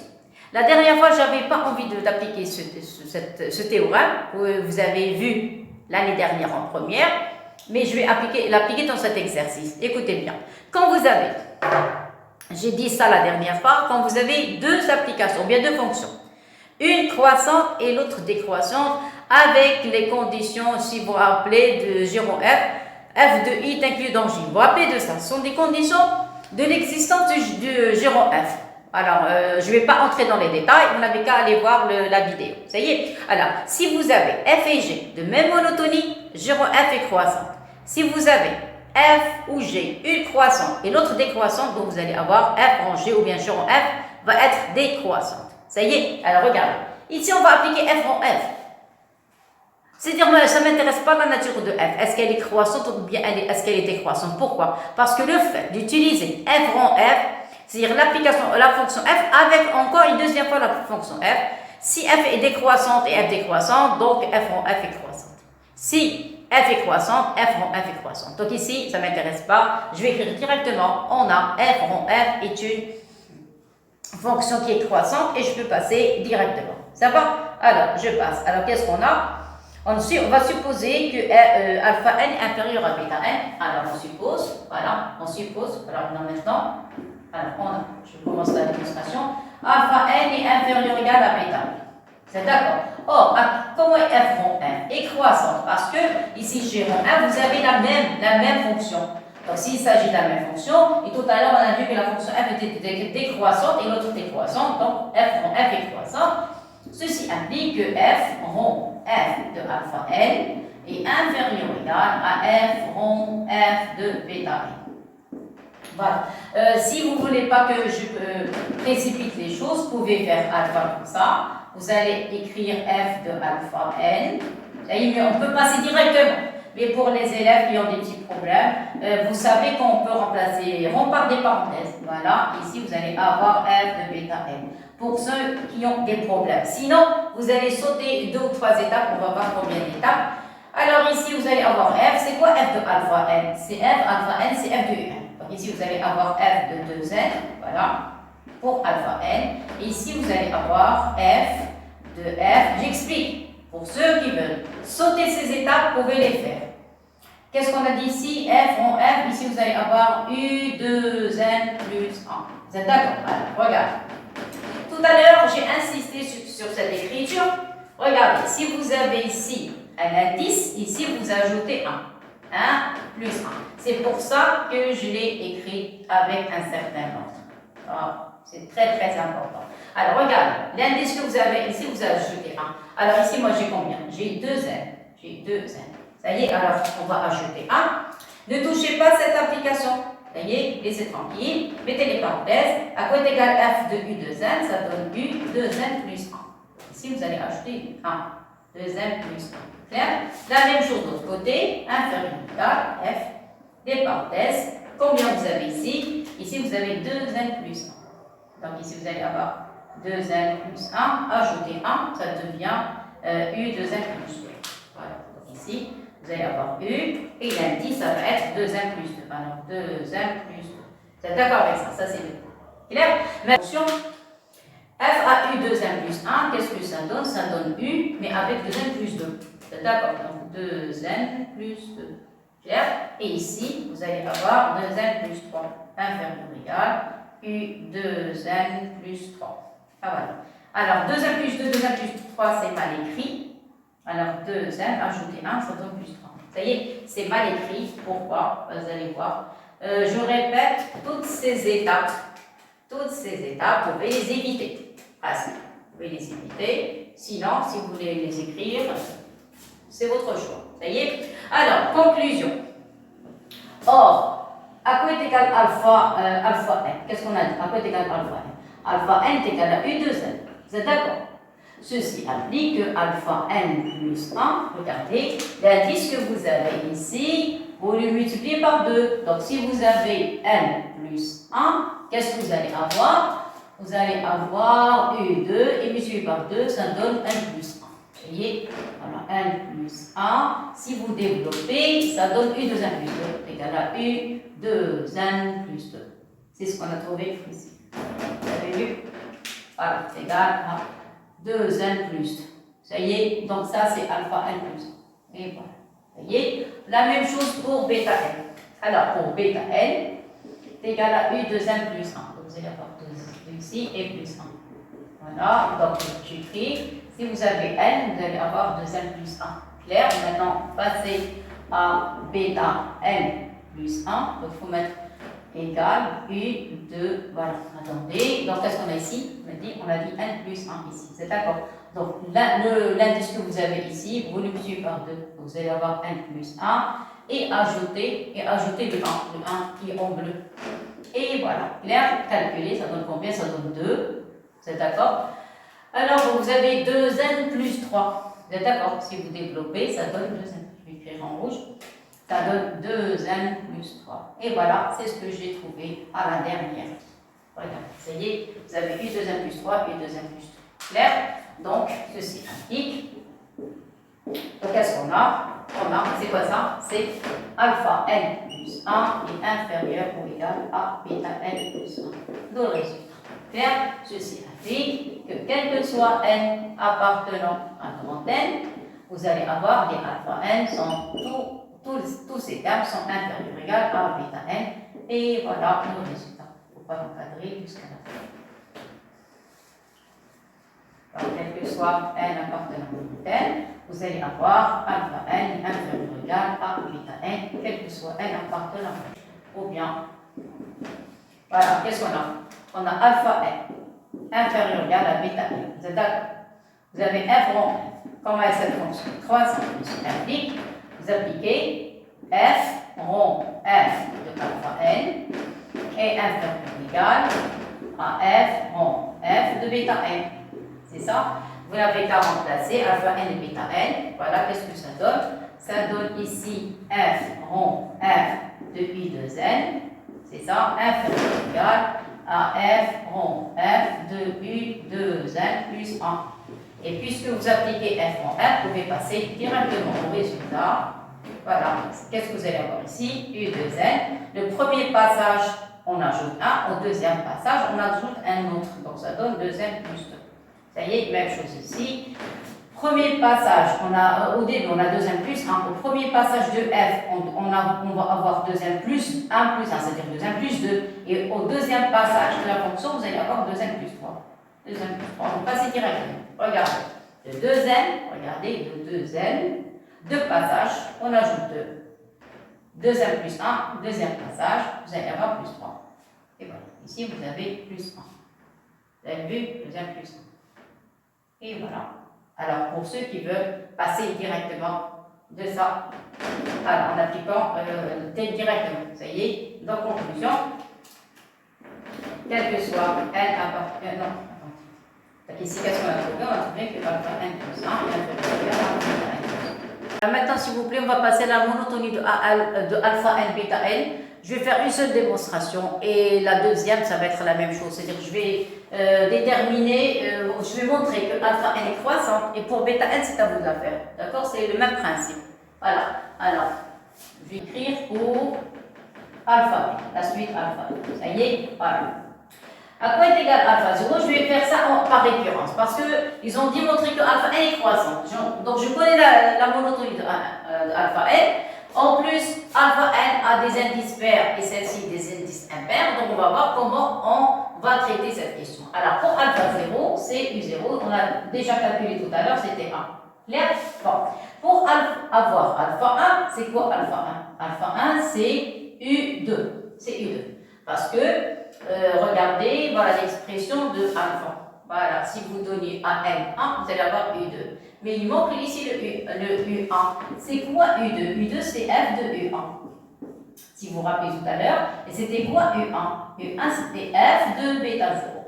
La dernière fois, je n'avais pas envie d'appliquer ce théorème que vous avez vu l'année dernière en première, mais je vais l'appliquer dans cet exercice. Écoutez bien. Quand vous avez, j'ai dit ça la dernière fois, quand vous avez deux applications, bien deux fonctions, une croissante et l'autre décroissante, avec les conditions, si vous vous rappelez, de giron f, f de i est inclus dans j. Vous vous rappelez de ça? Ce sont des conditions de l'existence du giron f. Alors, je ne vais pas entrer dans les détails, vous n'avez qu'à aller voir la vidéo. Ça y est. Alors, si vous avez f et g de même monotonie, gérons f est croissante. Si vous avez f ou g, une croissante et l'autre décroissante, donc vous allez avoir f en g ou bien gérons f va être décroissante. Ça y est, alors regardez. Ici, on va appliquer f en f. C'est-à-dire, ça ne m'intéresse pas la nature de f. Est-ce qu'elle est croissante ou bien est-ce qu'elle est décroissante? Pourquoi? Parce que le fait d'utiliser f en f, c'est-à-dire l'application de la fonction f avec encore une deuxième fois la fonction f, si f est décroissante et f décroissante, donc f en f est croissante. Si f est croissante, f en f est croissante. Donc ici, ça ne m'intéresse pas. Je vais écrire directement, on a f en f est une fonction qui est croissante et je peux passer directement. Ça va? Alors, je passe. Alors, qu'est-ce qu'on a? On va supposer que alpha n est inférieur à bêta n. Alors, on suppose, voilà, on suppose, alors maintenant, je commence la démonstration. Alpha n est inférieur ou égal à bêta n. C'est d'accord. Or, comment est f rond n est croissante? Parce que ici, chez rond n, vous avez la même fonction. Donc, s'il s'agit de la même fonction, et tout à l'heure, on a vu que la fonction f était décroissante et l'autre décroissante, donc f rond f est croissante. Ceci implique que f rond f de alpha n est inférieur ou égal à f rond f de bêta n. Voilà. Si vous ne voulez pas que je précipite les choses, vous pouvez faire alpha comme ça. Vous allez écrire f de alpha n. On peut passer directement. Mais pour les élèves qui ont des petits problèmes, vous savez qu'on peut remplacer rond par des parenthèses. Voilà. Ici, vous allez avoir f de bêta n. Pour ceux qui ont des problèmes. Sinon, vous allez sauter 2 ou 3 étapes. On va voir combien d'étapes. Alors ici, vous allez avoir f. C'est quoi f de alpha n? C'est f alpha n, c'est f de n. Donc ici, vous allez avoir f de 2n. Voilà. Pour alpha n. Et ici, vous allez avoir f de f. J'explique. Pour ceux qui veulent sauter ces étapes, vous pouvez les faire. Qu'est-ce qu'on a dit ici? F en f. Ici, vous allez avoir U2n plus 1. Vous êtes d'accord? Alors, regarde. Tout à l'heure, j'ai insisté sur cette écriture. Regardez, si vous avez ici un indice, ici, vous ajoutez 1. 1 plus 1. C'est pour ça que je l'ai écrit avec un certain ordre. Ah. C'est très très important. Alors regardez, l'indice que vous avez ici, vous ajoutez 1. Alors ici, moi j'ai combien? J'ai 2n. J'ai 2n. Ça y est, alors on va ajouter 1. Ne touchez pas cette application. Ça y est, laissez tranquille. Mettez les parenthèses. À quoi est égal f de u2n? Ça donne u2n plus 1. Ici, vous allez ajouter 1. 2n plus 1. Clair? La même chose de l'autre côté. Inférieur égal f des parenthèses. Combien vous avez ici? Ici, vous avez 2n plus 1. Donc ici, vous allez avoir 2n plus 1, ajouter 1, ça devient u 2n plus 2. Voilà, donc ici, vous allez avoir u, et l'indice, ça va être 2n plus 2. Alors, 2n plus 2. Vous êtes d'accord avec ça? Ça, c'est le clair? Mais attention, f à u 2n plus 1, qu'est-ce que ça donne? Ça donne u, mais avec 2n plus 2. Vous êtes d'accord? Donc, 2n plus 2. Clair? Et ici, vous allez avoir 2n plus 3, inférieur ou égal U2n plus 3. Ah voilà. Alors 2n plus 2, 2n plus 3, c'est mal écrit. Alors 2n, ajouter 1, ça donne plus 3. Ça y est, c'est mal écrit. Pourquoi? Vous allez voir. Je répète toutes ces étapes. Toutes ces étapes, vous pouvez les éviter. Presque. Vous pouvez les éviter. Sinon, si vous voulez les écrire, c'est votre choix. Ça y est? Alors, conclusion. Or, à quoi est égal alpha n? Qu'est-ce qu'on a dit? À quoi est égal alpha n? Alpha n est égal à U2n. Vous êtes d'accord? Ceci implique que alpha n plus 1, regardez, l'indice que vous avez ici, vous le multipliez par 2. Donc si vous avez n plus 1, qu'est-ce que vous allez avoir? Vous allez avoir U2 et multiplié par 2, ça donne n plus 1. Vous voyez? Voilà, n plus 1. Si vous développez, ça donne U2n plus 2 égal à U2n plus 2. C'est ce qu'on a trouvé ici. Vous avez vu? Voilà, c'est égal à 2n plus 2. Ça y est, donc ça c'est alpha n plus 1. Et voilà. Vous voyez? La même chose pour bêta n. Alors pour bêta n, c'est égal à U2n plus 1. Donc vous allez avoir 2 ici et plus 1. Voilà, donc j'écris. Si vous avez n, vous allez avoir 2n plus 1. Clair? Maintenant, passez à bêta n plus 1. Donc il faut mettre égale U2. Voilà, attendez. Donc, qu'est-ce qu'on a ici? On a dit n plus 1 ici. C'est d'accord? Donc, l'indice que vous avez ici, vous le multipliez par 2. Vous allez avoir n plus 1 et ajouter le 1 qui est en bleu. Et voilà, clair, calculé, ça donne combien? Ça donne 2. C'est d'accord? Alors, vous avez 2n plus 3. Vous êtes d'accord? Si vous développez, ça donne 2n. Je vais écrire en rouge. Ça donne 2n plus 3. Et voilà, c'est ce que j'ai trouvé à la dernière. Regardez, ça y est, vous avez eu 2n plus 3 et 2n plus 3. Clair? Donc, ceci implique. Donc, qu'est-ce qu'on a? C'est quoi ça? C'est alpha n plus 1 est inférieur ou égal à bêta n plus 1. D'où le résultat. Clair? Ceci implique que quel que soit n appartenant à grand N, vous allez avoir des alpha n tous ces termes sont inférieurs ou égal à bêta n. Et voilà le résultat. Il ne faut pas l'encadrer jusqu'à la fin. Alors, quel que soit n appartenant à n, vous allez avoir alpha n inférieur ou égal à bêta n, quel que soit n appartenant à n. Ou bien, voilà, qu'est-ce qu'on a? On a alpha n inférieur ou égal à bêta n. Vous êtes d'accord? Vous avez f rond n. Comment est cette fonction? Croissance plus implique, vous appliquez f rond f de alpha n est inférieur ou égal à f rond f de bêta n. C'est ça? Vous n'avez qu'à remplacer alpha n et bêta n. Voilà, qu'est-ce que ça donne? Ça donne ici f rond f de i de n. C'est ça, inférieur ou égal à f rond f de u de n plus 1. Et puisque vous appliquez f rond f, vous pouvez passer directement au résultat. Voilà, qu'est-ce que vous allez avoir ici? U de n. Le premier passage, on ajoute 1. Au deuxième passage, on ajoute un autre. Donc ça donne 2n plus 2. Ça y est, même chose ici. Premier passage, au début, on a 2n plus 1. Au premier passage de f, on va avoir 2n plus 1 plus 1, c'est-à-dire 2n plus 2. Et au deuxième passage de la fonction, vous allez avoir 2n plus 3. 2n plus 3, on va passer directement. Regardez, de 2n, regardez, de 2n, deux passages, on ajoute 2. 2n plus 1, deuxième passage, vous allez avoir plus 3. Et voilà, ici vous avez plus 1. Vous avez vu, 2n plus 1. Et voilà. Alors, pour ceux qui veulent passer directement de ça, alors, en appliquant directement, ça y est, donc conclusion, quel que soit n appartient, non, la classification à trouver, on va trouver que alpha n plus 1 est inférieur à n. Maintenant, s'il vous plaît, on va passer à la monotonie de alpha n, bêta n. Je vais faire une seule démonstration et la deuxième, ça va être la même chose. C'est-à-dire que je vais déterminer, je vais montrer que alpha n est croissante et pour bêta n, c'est à vous de la faire. D'accord? C'est le même principe. Voilà. Alors, je vais écrire pour alpha n, la suite alpha n. Ça y est? Voilà. À quoi est égal alpha 0? Je vais faire ça par récurrence parce qu'ils ont démontré que alpha n est croissante. Donc, je connais la monotonie de alpha n. En plus, alpha n a des indices pairs et celle-ci des indices impairs. Donc, on va voir comment on va traiter cette question. Alors, pour alpha 0, c'est U0. On a déjà calculé tout à l'heure, c'était 1. Clair? Bon. Pour avoir alpha 1, c'est quoi alpha 1? Alpha 1, c'est U2. C'est U2. Parce que, regardez, voilà l'expression de alpha. Voilà, si vous donnez à n1, vous allez avoir U2. Mais il manque ici le U1. C'est quoi U2? U2, c'est f de U1. Si vous vous rappelez tout à l'heure, et c'était quoi U1? U1, c'était f de bêta 0.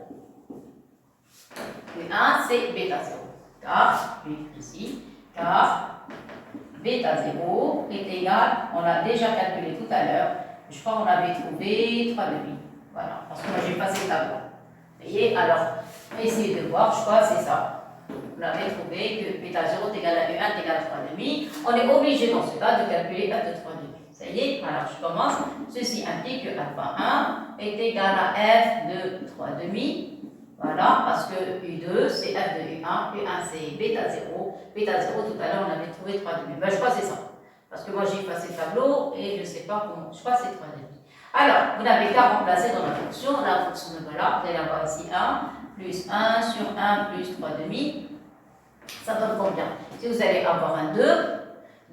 U1, c'est bêta 0. Car, ici, car bêta 0 est égal, on l'a déjà calculé tout à l'heure, je crois qu'on avait trouvé 3 demi. Voilà, parce que moi j'ai passé le tableau. Vous voyez, alors, essayez de voir, je crois que c'est ça. Vous l'avez trouvé que bêta 0 est égal à U1 est égal à 3 demi. On est obligé dans ce cas de calculer f de 3 demi. Ça y est, alors je commence. Ceci implique que alpha 1 est égal à f de 3 demi. Voilà, parce que U2 c'est f de U1, U1 c'est bêta 0. Bêta 0, tout à l'heure on avait trouvé 3 demi. Ben, je crois que c'est ça. Parce que moi j'ai effacé le tableau et je ne sais pas comment. Je crois que c'est 3 demi. Alors, vous n'avez qu'à remplacer dans la fonction de voilà, vous allez avoir ici 1 plus 1 sur 1 plus 3 demi. Ça donne combien? Si vous allez avoir un 2,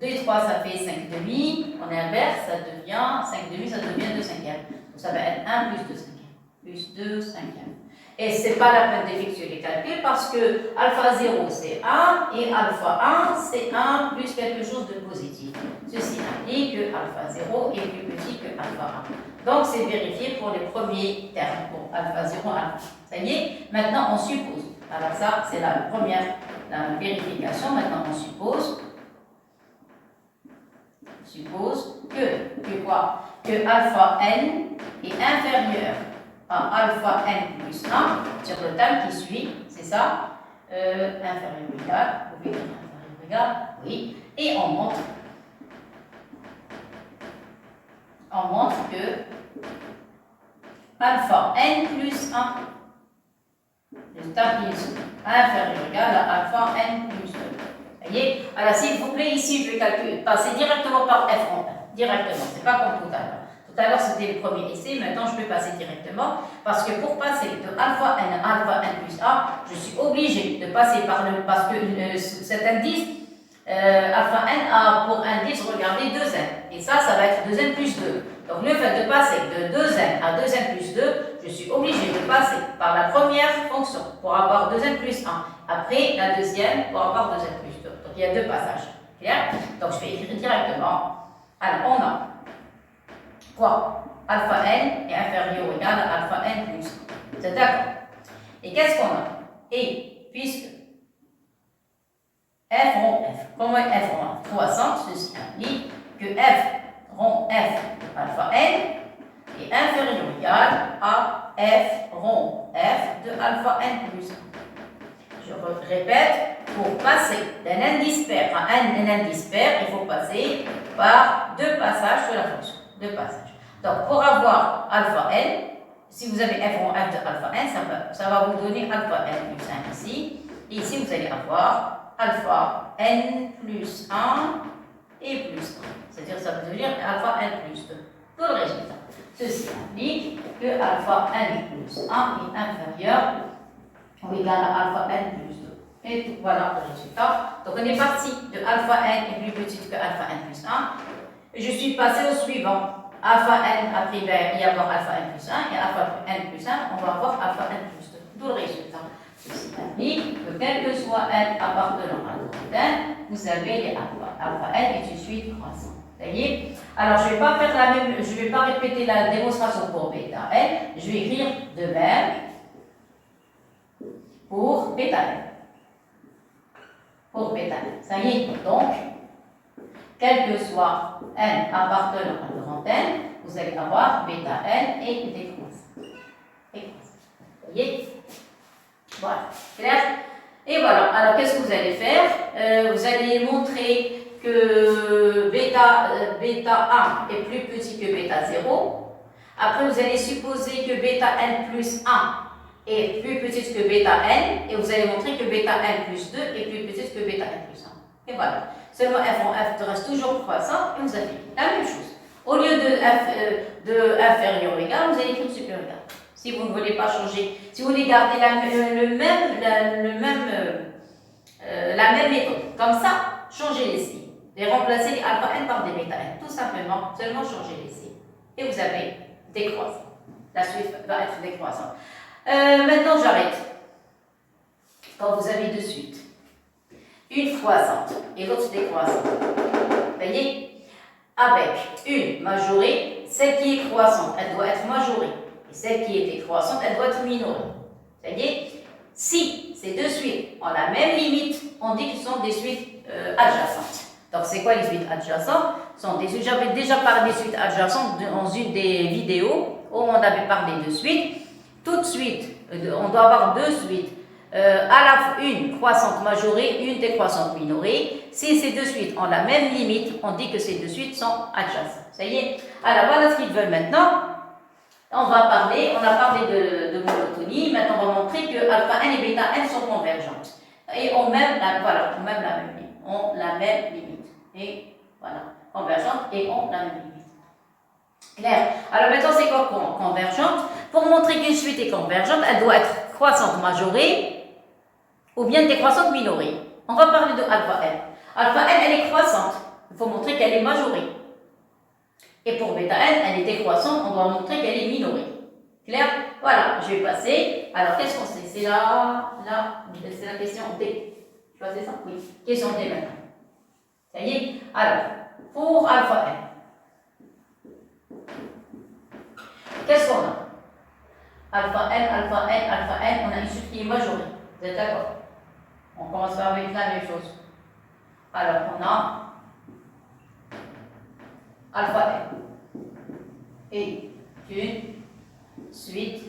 2 et 3 ça fait 5 demi, on inverse, ça devient 5 demi, ça devient 2 cinquièmes. Donc ça va être 1 plus 2 cinquièmes. Plus 2 cinquièmes. Et ce n'est pas la peine d'effectuer les calculs parce que alpha 0 c'est 1 et alpha 1 c'est 1 plus quelque chose de positif. Ceci indique que alpha 0 est plus petit que alpha 1. Donc c'est vérifié pour les premiers termes, pour alpha 0, alpha 1. Ça y est, maintenant on suppose. Alors ça c'est la première vérification. Maintenant on suppose que quoi? Que alpha n est inférieur à alpha n plus 1 sur le terme qui suit, c'est ça, inférieur ou égal, vous pouvez dire inférieur ou égal, oui, et on montre que alpha n plus 1, le terme qui suit, inférieur ou égal à alpha n plus 2. Vous voyez? Alors s'il vous plaît, ici je vais calculer, passer directement par f en 1, directement, c'est pas comme tout à l'heure. Tout à l'heure, c'était le premier essai, maintenant je peux passer directement parce que pour passer de alpha n à alpha n plus 1, je suis obligé de passer par le. Parce que cet indice, alpha n a pour indice, regardez, 2n. Et ça va être 2n plus 2. Donc le fait de passer de 2n à 2n plus 2, je suis obligé de passer par la première fonction pour avoir 2n plus 1. Après la deuxième pour avoir 2n plus 2. Donc il y a deux passages. Clair? Donc je vais écrire directement. Alors on a. Quoi? Alpha n est inférieur ou égal à alpha n plus 1. C'est d'accord. Et qu'est-ce qu'on a? Et puisque f rond f, comment f rond f croissante, ceci indique que f rond f de alpha n est inférieur ou égal à f rond f de alpha n plus 1. Je répète, pour passer d'un indice pair à un indice pair, il faut passer par deux passages sur la fonction. Deux passages. Donc, pour avoir alpha n, si vous avez f rond f de alpha n, ça va vous donner alpha n plus 1 ici. Et ici, vous allez avoir alpha n plus 1 et plus 1. C'est-à-dire ça veut dire alpha n plus 2. Tout le résultat. Ceci indique que alpha n plus 1 est inférieur ou égal à alpha n plus 2. Et tout, voilà le résultat. Donc, on est parti de alpha n est plus petit que alpha n plus 1. Je suis passé au suivant. Alpha n, après il va y avoir alpha n plus 1, et alpha n plus 1, on va avoir alpha n plus 2. D'où le résultat. Ceci indique que quel que soit n appartenant à l'autre n, vous avez les alpha. Alpha n est une suite croissante. Vous voyez? Alors, je ne vais pas faire la même, je vais pas répéter la démonstration pour bêta n, je vais écrire de même pour bêta n. Pour bêta n. Ça y est, donc, quel que soit n appartenant à grand n, vous allez avoir bêta n et décroissant. Vous voyez? Voilà, clair? Et voilà, alors qu'est-ce que vous allez faire? Vous allez montrer que bêta 1 est plus petit que bêta 0. Après, vous allez supposer que bêta n plus 1 est plus petite que bêta n. Et vous allez montrer que bêta n plus 2 est plus petite que bêta n plus 1. Et voilà. Seulement f en f reste toujours croissant et vous avez la même chose. Au lieu de inférieur ou égal, vous allez écrire supérieur ou égal. Si vous ne voulez pas changer, si vous voulez garder la même méthode, comme ça, changez les signes. Et remplacez les alpha n par des bêta n. Tout simplement, seulement changer les signes. Et vous avez décroissant. La suite va être décroissante. Maintenant, j'arrête. Quand vous avez deux suites, une croissante et l'autre décroissante. Vous voyez? Avec une majorée, celle qui est croissante, elle doit être majorée. Et celle qui est décroissante, elle doit être minorée. Vous voyez? Si ces deux suites ont la même limite, on dit que ce sont des suites adjacentes. Donc, c'est quoi les suites adjacentes? J'avais déjà parlé des suites adjacentes dans une des vidéos où on avait parlé de suites. Toute suite, on doit avoir deux suites. Une croissante majorée, une décroissante minorée. Si ces deux suites ont la même limite, on dit que ces deux suites sont adjacentes. Ça y est? Alors voilà ce qu'ils veulent maintenant. On a parlé de monotonie. Maintenant, on va montrer que alpha n et bêta n sont convergentes. Et ont même la même limite. Et voilà, convergentes et ont la même limite. Clair? Alors maintenant, c'est quoi convergente? Pour montrer qu'une suite est convergente, elle doit être croissante majorée ou bien décroissante minorée. On va parler de alpha n. Alpha n, elle est croissante. Il faut montrer qu'elle est majorée. Et pour bêta n, elle est décroissante, on doit montrer qu'elle est minorée. Clair? Voilà, je vais passer. Alors, qu'est-ce qu'on sait? C'est c'est la question D. Choisissez ça? Oui. Question D maintenant. Ça y est? Alors, pour alpha n, qu'est-ce qu'on a? Alpha n, alpha n, alpha n, on a une suite qui est majorée. Vous êtes d'accord? On commence par avec la même chose. Alors, on a alpha n et une suite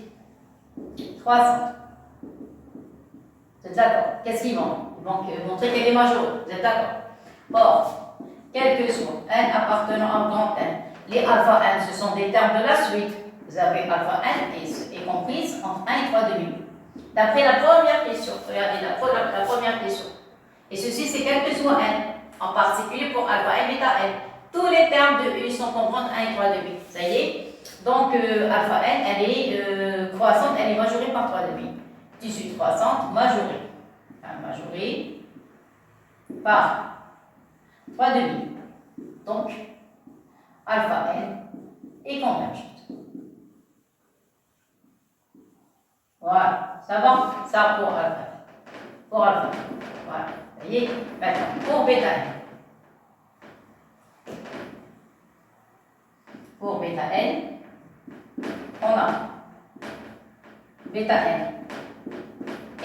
croissante. Vous êtes d'accord? Qu'est-ce qu'il manque? Il manque montrer qu'elle est majorée. Vous êtes d'accord? Or, quel que soit n appartenant à grand n, les alpha n, ce sont des termes de la suite. Vous avez alpha n est comprise entre 1 et 3 demi. D'après la première question, regardez la première question. Et ceci, c'est quel que soit n, en particulier pour alpha n, bêta n. Tous les termes de U sont compris entre 1 et 3 demi. Ça y est? Donc, alpha n, elle est croissante, elle est majorée par 3 demi. Suite croissante, majorée. Enfin, majorée par 3 demi. Donc, alpha n est convergente. Voilà, ça va? Ça pour alpha. Pour alpha. Voilà, ça y est? Maintenant, pour bêta n. Pour bêta n, on a bêta n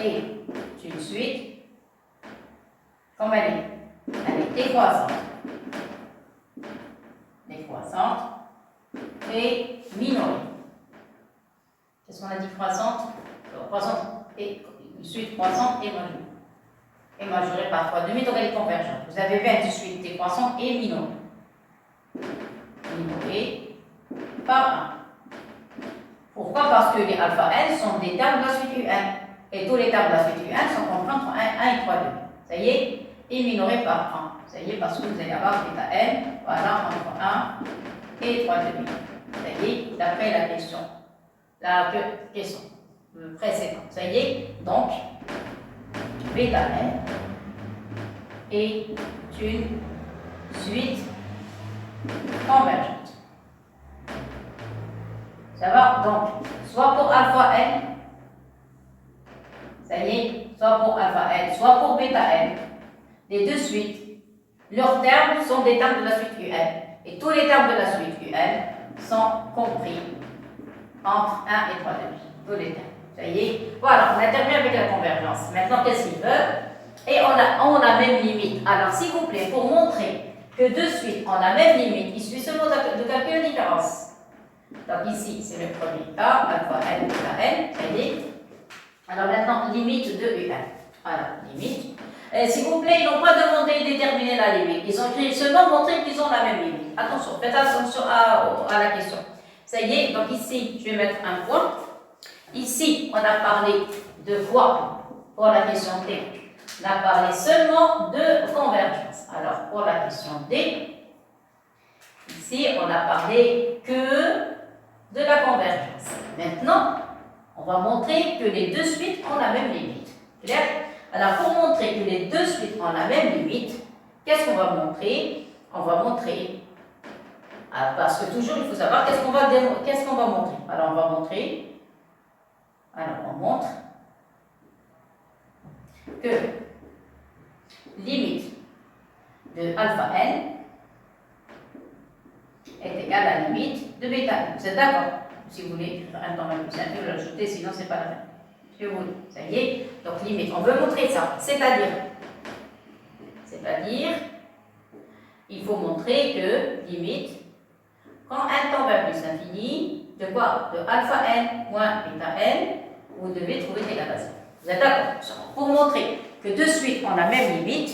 et une suite, comme elle est décroissante. Décroissante et minorée. Qu'est-ce qu'on a dit croissante? Croissante et une suite croissante et majorée. Et majorée par 3 demi, donc elle est convergente. Vous avez bien une suite décroissante et minorée. Minorée par 1. Pourquoi? Parce que les alpha n sont des termes de la suite un. Et tous les termes de la suite un sont compris entre 1 et 3 demi. Ça y est? Et minoré par 1. Ça y est, parce que vous allez avoir bêta n, voilà, entre 1 et 3 demi. Ça y est, d'après la question. La question précédente. Ça y est, donc, bêta n est une suite convergente. Ça va? Donc, soit pour alpha n, ça y est, soit pour alpha n, soit pour bêta n, les deux suites, leurs termes sont des termes de la suite un. Et tous les termes de la suite un sont compris entre 1 et 3 demi. Tous les termes. Ça y est, voilà, on a terminé avec la convergence. Maintenant, qu'est-ce qu'il veut? Et on a même limite. Alors, s'il vous plaît, pour montrer que deux suites ont la même limite, il suffit seulement de calculer la différence. Donc ici, c'est le premier cas, alpha n, bêta n, ça y est. Alors maintenant, limite de U1. Voilà, limite. S'il vous plaît, ils n'ont pas demandé de déterminer la limite. Ils ont seulement montré qu'ils ont la même limite. Attention, faites attention à la question. Ça y est, donc ici, je vais mettre un point. Ici, on a parlé de quoi pour la question D? On a parlé seulement de convergence. Alors, pour la question D, ici, on a parlé que de la convergence. Maintenant, on va montrer que les deux suites ont la même limite. Clair? Alors, pour montrer que les deux suites ont la même limite, qu'est-ce qu'on va montrer? On va montrer, parce que toujours il faut savoir qu'est-ce qu'on va montrer. Alors, on va montrer, on montre que limite de alpha n est égale à la limite de bêta n. Vous êtes d'accord? Si vous voulez un temps plus simple, vous l'ajoutez, sinon c'est pas la peine. Je vous dis, ça y est. Donc limite, on veut montrer ça. C'est-à-dire, il faut montrer que limite, quand un temps va plus l'infini, de quoi? De alpha n moins bêta n, vous devez trouver l'égal à 0. Vous êtes d'accord? Pour montrer que de suite ont la même limite,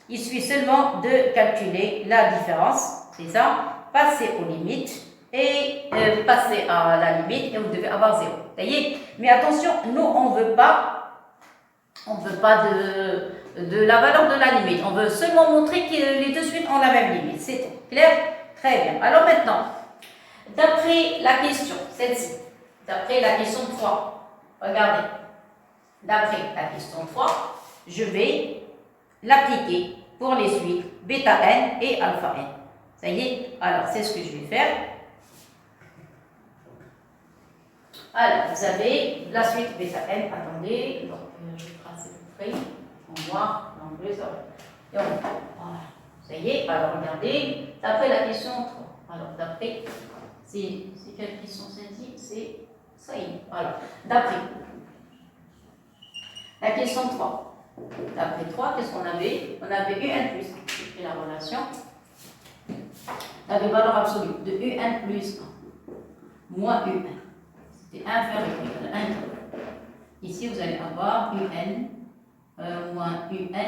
il suffit seulement de calculer la différence, c'est ça, passer aux limites et passer à la limite et vous devez avoir 0. Voyez? Mais attention, nous on ne veut pas de la valeur de la limite. On veut seulement montrer que les deux suites ont la même limite. C'est tout. Clair? Très bien. Alors maintenant, d'après la question, celle-ci, d'après la question 3, regardez. D'après la question 3, je vais l'appliquer pour les suites bêta n et alpha n. Ça y est, alors c'est ce que je vais faire. Alors, vous avez la suite bêta n, attendez, donc je vais tracer le trait en noir, en bleu, ça va. Donc, voilà, ça y est, alors regardez, d'après la question 3, alors d'après, c'est quelle question celle-ci? C'est ça y est, voilà, d'après la question 3. D'après 3, qu'est-ce qu'on avait? On avait un plus 1, j'ai la relation. On avait valeur absolue de un plus 1 moins un. C'était inférieur à 1. Ici, vous allez avoir un moins un.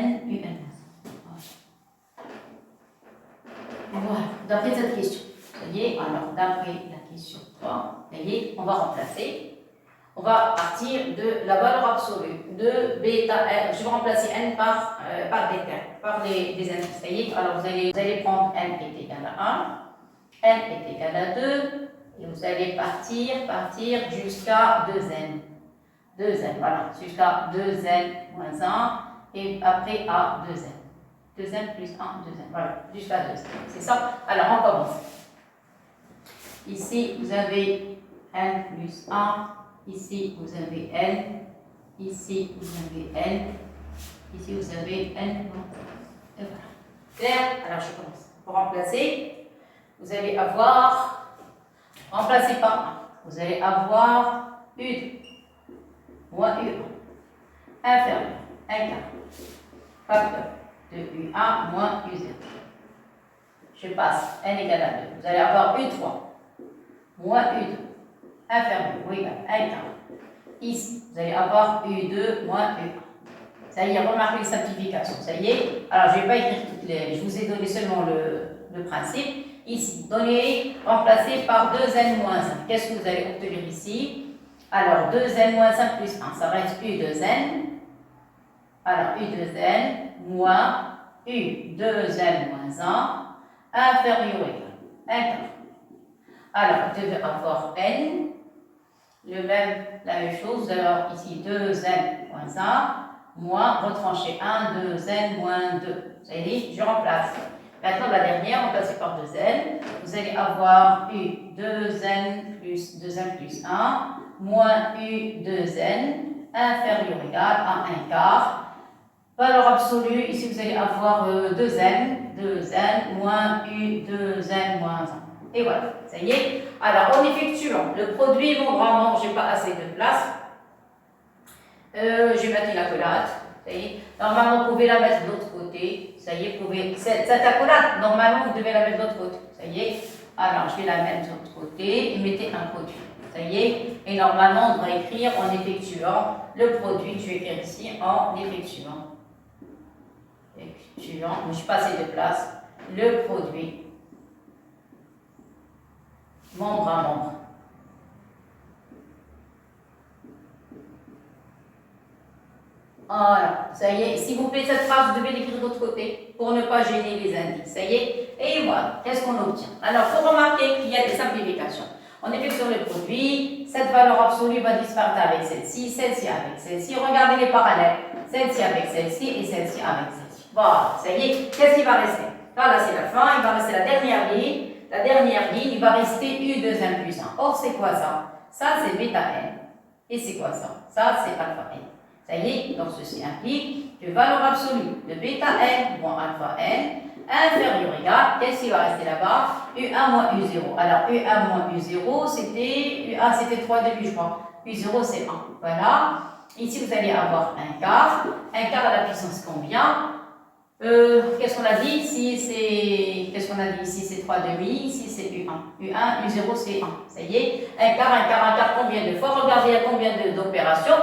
Voilà, d'après cette question. Ça y est, alors d'après la question 3, ça y est, on va remplacer. On va partir de la valeur absolue de bêta n. Je vais remplacer n par des termes, par des indices. Ça y est, alors vous allez prendre n est égal à 1, n est égal à 2, et vous allez partir jusqu'à 2n. 2n, voilà, jusqu'à 2n moins 1, et après à 2n. 2n plus 1, 2n, voilà, jusqu'à 2n. C'est ça? Alors on commence. Ici, vous avez n plus 1. Ici, vous avez n. Ici, vous avez n. Ici, vous avez n. Et voilà. Clair? Alors, je commence. Pour remplacer, vous allez avoir, remplacé par 1, vous allez avoir U2 moins U1 inférieur 1 quart facteur de U1 moins U0. Je passe n égale à 2. Vous allez avoir U3 moins U2 inférieur ou égal à 1 quart. Ici, vous allez avoir U2 moins U1. Ça y est, remarquez les simplifications. Ça y est. Alors, je ne vais pas écrire toutes les. Je vous ai donné seulement le principe. Ici, donner, remplacer par 2n moins 1. Qu'est-ce que vous allez obtenir ici? Alors, 2n moins 1 plus 1, ça reste U2n. Alors, U2n moins U2n moins 1 inférieur ou égal à 1 quart. Alors, vous devez avoir n. La même chose, vous allez avoir ici 2n moins 1, moins, retrancher 1, 2n moins 2. Vous avez dit, je remplace. Maintenant, la dernière, remplacée par 2n, vous allez avoir u 2n plus 1, moins u 2n, inférieur ou égal à 1 quart. Valeur absolue, ici vous allez avoir 2n moins u 2n moins 1. Et voilà, ça y est. Alors, en effectuant le produit, mon grand nombre, je n'ai pas assez de place. Je vais mettre une accolade. Ça y est. Normalement, vous pouvez la mettre de l'autre côté. Ça y est, vous pouvez. Cette accolade, normalement, vous devez la mettre de l'autre côté. Ça y est. Alors, je vais la mettre de l'autre côté et mettez un produit. Ça y est. Et normalement, on doit écrire en effectuant le produit. Je vais écrire ici en effectuant. Mais je suis pas assez de place. Le produit. Membre à membre. Voilà, ça y est. S'il vous plaît, cette phrase, vous devez l'écrire de l'autre côté pour ne pas gêner les indices. Ça y est. Et voilà, qu'est-ce qu'on obtient? Alors, il faut remarquer qu'il y a des simplifications. On effectue le produit, cette valeur absolue va disparaître avec celle-ci avec celle-ci. Regardez les parallèles. Celle-ci avec celle-ci et celle-ci avec celle-ci. Voilà, ça y est. Qu'est-ce qui va rester? Là, c'est la fin. Il va rester la dernière ligne. La dernière ligne, il va rester U2n plus 1. Or, c'est quoi ça? Ça, c'est bêta n. Et c'est quoi ça? Ça, c'est alpha n. Ça y est, donc ceci implique que valeur absolue de bêta n moins alpha n inférieur ou égal, qu'est-ce qui va rester là-bas? U1 moins U0. Alors, U1 moins U0, c'était U1, c'était 3 demi, je crois. U0, c'est 1. Voilà. Ici, vous allez avoir 1 quart. 1 quart à la puissance combien? Qu'est-ce qu'on a dit ici? Qu'est-ce qu'on a dit ici? C'est 3 demi. Ici, c'est U1. U1, U0, c'est 1. Ça y est. 1 quart, combien de fois? Regardez à combien d'opérations.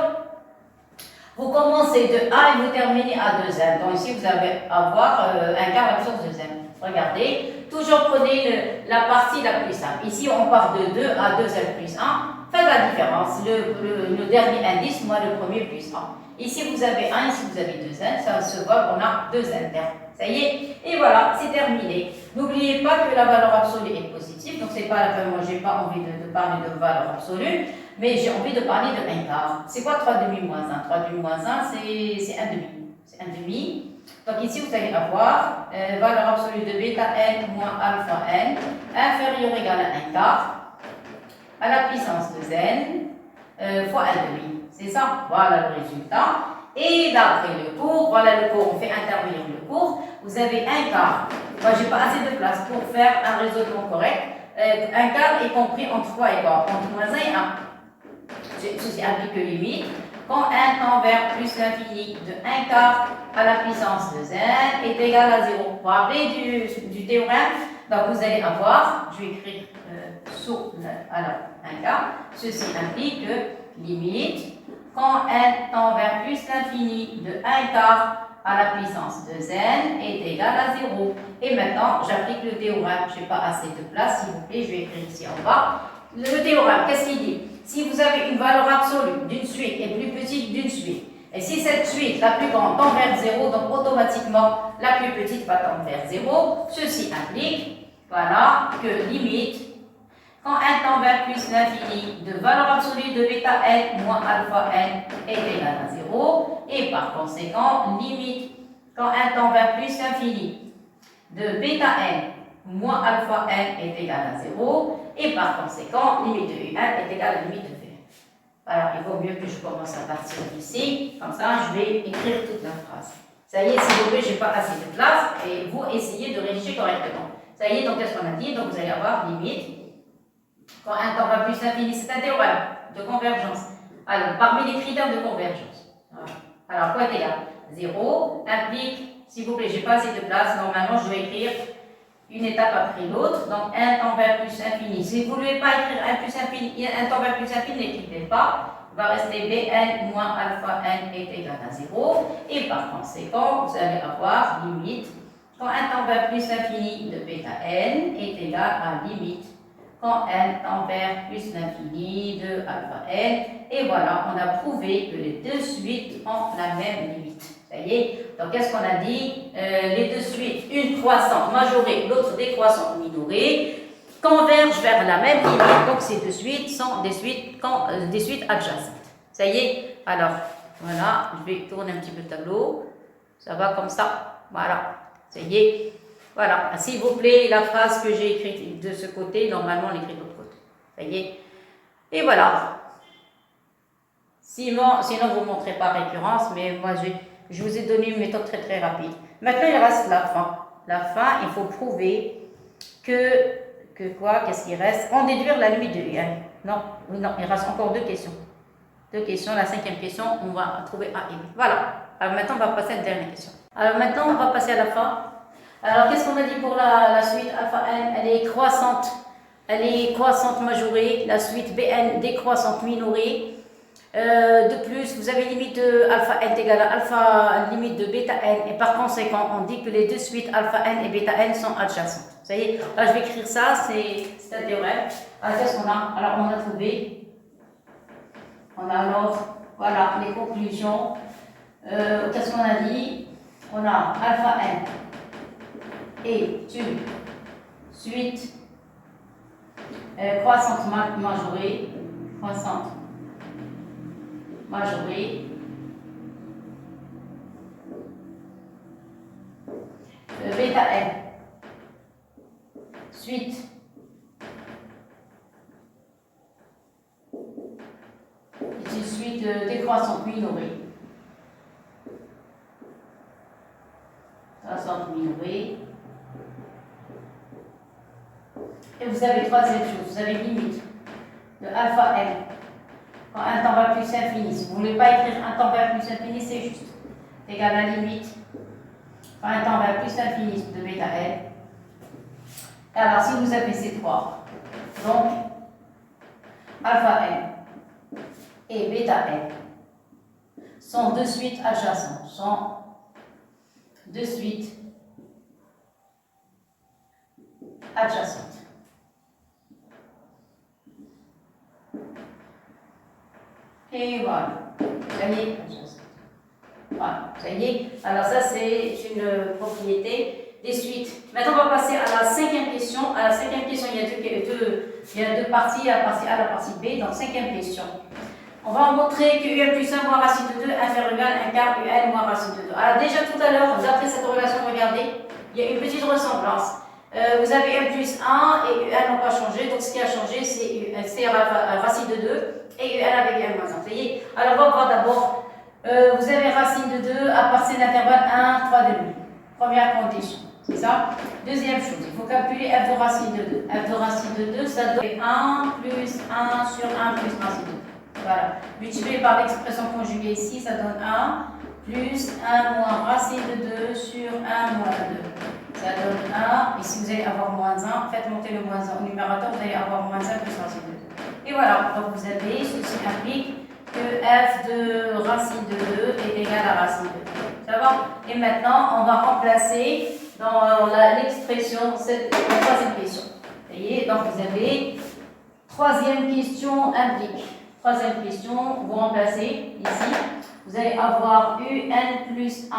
Vous commencez de 1 et vous terminez à 2n. Donc ici, vous allez avoir 1 quart à la puissance 2n. Regardez. Toujours prenez la partie la plus simple. Ici, on part de 2 à 2n plus 1. Faites la différence. Le dernier indice, moins le premier plus 1. Ici, vous avez 1, ici, vous avez 2n. Ça se voit qu'on a 2n termes. Ça y est. Et voilà, c'est terminé. N'oubliez pas que la valeur absolue est positive. Donc, c'est pas la peine. Moi, je n'ai pas envie de parler de valeur absolue. Mais j'ai envie de parler de 1 quart. C'est quoi 3 demi moins 1? 3 demi moins 1, c'est 1 demi. C'est 1 demi. Donc ici, vous allez avoir valeur absolue de bêta n moins alpha n inférieur ou égal à 1 quart à la puissance de n fois 1 demi. C'est ça, voilà le résultat. Et d'après le cours, voilà le cours, on fait intervenir le cours. Vous avez 1 quart. Moi, j'ai pas assez de place pour faire un raisonnement correct. 1 quart est compris entre quoi et quoi? Entre moins 1 et 1. Ceci implique que limite. Quand 1 tend vers plus l'infini de 1 quart à la puissance de n est égal à 0. Vous vous rappelez du théorème? Donc vous allez avoir, je vais écrire sous alors 1 quart, ceci implique que limite, quand n tend vers plus l'infini de 1 quart à la puissance de n est égal à 0. Et maintenant, j'applique le théorème. Je n'ai pas assez de place, s'il vous plaît, je vais écrire ici en bas. Le théorème, qu'est-ce qu'il dit? Si vous avez une valeur absolue d'une suite et plus petite d'une suite, et si cette suite, la plus grande, tend vers 0, donc automatiquement, la plus petite va tendre vers 0, ceci implique, voilà, que limite, quand n tend vers plus l'infini de valeur absolue de bêta n moins alpha n est égal à 0, et par conséquent, limite, quand n tend vers plus l'infini de bêta n moins alpha n est égal à 0, et par conséquent, limite de un est égale à limite de v. Alors, il vaut mieux que je commence à partir d'ici, comme ça, je vais écrire toute la phrase. Ça y est, s'il vous plaît, je n'ai pas assez de place, et vous essayez de rédiger correctement. Ça y est, donc qu'est-ce qu'on a dit? Donc, vous allez avoir limite, quand 1 tend vers plus l'infini, c'est un théorème de convergence. Alors, parmi les critères de convergence. Voilà. Alors, quoi est égal? 0 implique, s'il vous plaît, je n'ai pas assez de place, normalement, je vais écrire une étape après l'autre, donc 1 tend vers plus infini. Si vous ne voulez pas écrire 1 plus infini, 1 tend vers plus infini, n'écrivez pas. Il va rester bn moins alpha n est égal à 0. Et par conséquent, vous allez avoir limite, quand 1 tend vers plus infini de bêta n est égal à limite, quand n tend vers plus l'infini de alpha n. Et voilà, on a prouvé que les deux suites ont la même limite. Ça y est. Donc, qu'est-ce qu'on a dit? Les deux suites, une croissante majorée, l'autre décroissante minorée, convergent vers la même limite. Donc, ces deux suites sont des suites adjacentes. Ça y est. Alors, voilà, je vais tourner un petit peu le tableau. Ça va comme ça. Voilà. Ça y est. Voilà. S'il vous plaît, la phrase que j'ai écrite de ce côté, normalement, on l'écrit de l'autre côté. Ça y est. Et voilà. Sinon vous ne montrez pas récurrence, mais moi, je vous ai donné une méthode très très rapide. Maintenant, il reste la fin. La fin, il faut prouver que quoi? Qu'est-ce qu'il reste? En déduire la limite de n. Non, il reste encore deux questions. Deux questions. La cinquième question, on va trouver A et B. Voilà. Alors maintenant, on va passer à la dernière question. Alors maintenant, on va passer à la fin. Alors, qu'est-ce qu'on a dit pour la suite alpha n? Elle est croissante. Elle est croissante majorée. La suite bn décroissante minorée. De plus, vous avez limite de alpha n égale à alpha limite de bêta n, et par conséquent, on dit que les deux suites alpha n et bêta n sont adjacentes. Ça y est, là je vais écrire ça, c'est un théorème. Alors qu'est-ce qu'on a? Alors on a trouvé, on a alors, voilà, les conclusions. Qu'est-ce qu'on a dit? On a alpha n est une suite croissante majorée, bêta n, suite est une suite décroissante minorée. Et vous avez troisième chose, vous avez limite de alpha n. Quand 1 tend vers plus infini, si vous ne voulez pas écrire 1 tend vers plus infini, c'est juste. C'est égal à la limite. Quand 1 tend vers plus infini de bêta n. Et alors, si vous avez ces trois, donc alpha n et bêta n sont deux suites adjacentes, Et voilà, ça y est, voilà, ça y est. Alors ça c'est une propriété des suites. Maintenant on va passer à la cinquième question. À la cinquième question, il y a deux parties, la partie A et la partie B. Donc cinquième question. On va montrer que un plus 1 moins racine de 2 inférieur ou égal à 1 quart un moins racine de 2. Alors déjà tout à l'heure, d'après cette relation, regardez, il y a une petite ressemblance. Vous avez un plus 1 et un n'ont pas changé, donc ce qui a changé c'est racine de 2 et un avec un moins 1. Vous voyez? Alors on va voir d'abord, vous avez racine de 2 à partir de l'intervalle 1, 3 demi. Première condition, c'est ça? Deuxième chose, il faut calculer f de racine de 2. F de racine de 2, ça donne 1 plus 1 sur 1 plus racine de 2. Voilà. Multiplié par l'expression conjuguée ici, ça donne 1 plus 1 moins racine de 2 sur 1 moins 2. Ça donne 1. Et si vous allez avoir moins 1, faites monter le moins 1 au numérateur, vous allez avoir moins 1 plus racine de 2. Et voilà. Donc vous avez, ceci implique que f de racine de 2 est égal à racine de 2. Ça va? Et maintenant, on va remplacer dans l'expression cette troisième question. Vous voyez? Donc vous avez troisième question implique. Troisième question, vous remplacez ici, vous allez avoir un plus 1,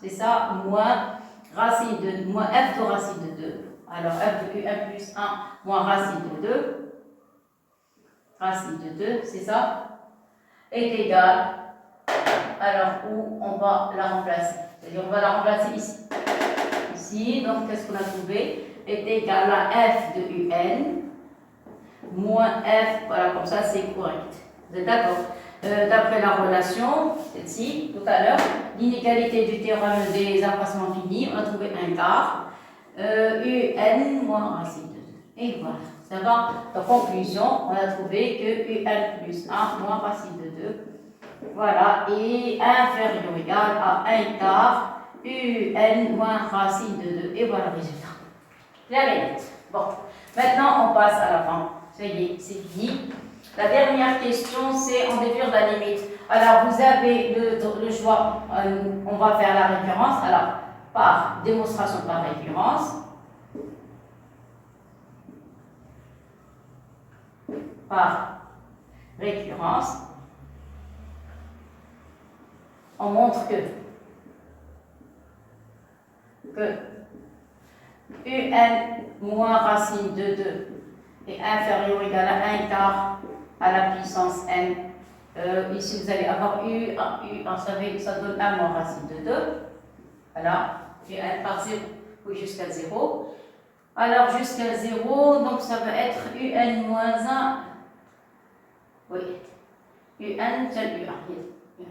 c'est ça, moins racine de moins f de racine de 2. Alors f de un plus 1 moins racine de 2, racine de 2, c'est ça, est égal, alors où on va la remplacer, c'est-à-dire on va la remplacer ici. Ici, donc qu'est-ce qu'on a trouvé, est égal à f de un moins f, voilà, comme ça c'est correct. Vous êtes d'accord? D'après la relation, celle-ci, tout à l'heure, l'inégalité du théorème des accroissements finis, on a trouvé un quart, un moins racine de 2. Et voilà, ça va. Donc, conclusion, on a trouvé que un plus 1 moins racine de 2, voilà, est inférieur ou égal à 1 quart, un moins racine de 2. Et voilà le résultat. Clair et net. Bon, maintenant on passe à la fin. Ça y est, c'est fini. La dernière question, c'est en déduire la limite. Alors, vous avez le choix, on va faire la récurrence. Alors, par démonstration par récurrence. Par récurrence. On montre que un moins racine de 2 est inférieur ou égal à 1 quart à la puissance n. Ici, vous allez avoir vous savez, ça donne 1 moins racine de 2. Voilà, un par 0, oui, jusqu'à 0. Alors, jusqu'à 0, donc ça va être un moins 1. Oui, un égale un.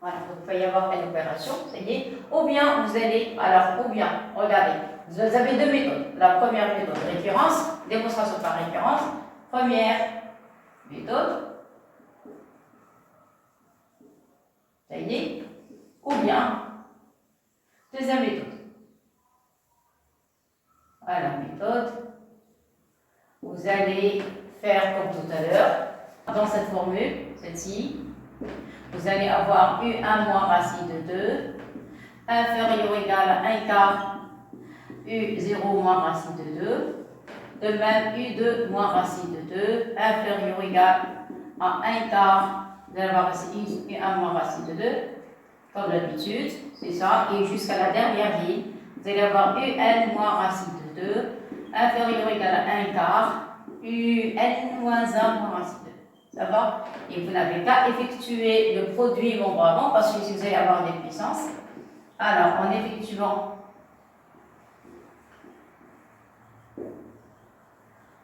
Voilà, donc il va y avoir une opération, ça y est. Ou bien, vous allez, alors, ou bien, regardez, vous avez deux méthodes. La première méthode, récurrence, démonstration par récurrence. Première méthode, ça y est, ou bien, deuxième méthode. Voilà, méthode, vous allez faire comme tout à l'heure, dans cette formule, celle-ci, vous allez avoir U1 moins racine de 2, inférieur ou égal à 1 quart, U0 moins racine de 2, de même U2 moins racine de 2, inférieur ou égal à 1 quart, vous allez avoir ici U1 moins racine de 2, comme d'habitude, c'est ça, et jusqu'à la dernière ligne, vous allez avoir UN moins racine de 2, inférieur ou égal à 1 quart, UN moins 1 moins racine de 2. Ça va? Et vous n'avez qu'à effectuer le produit membre avant, parce que si vous allez avoir des puissances, alors en effectuant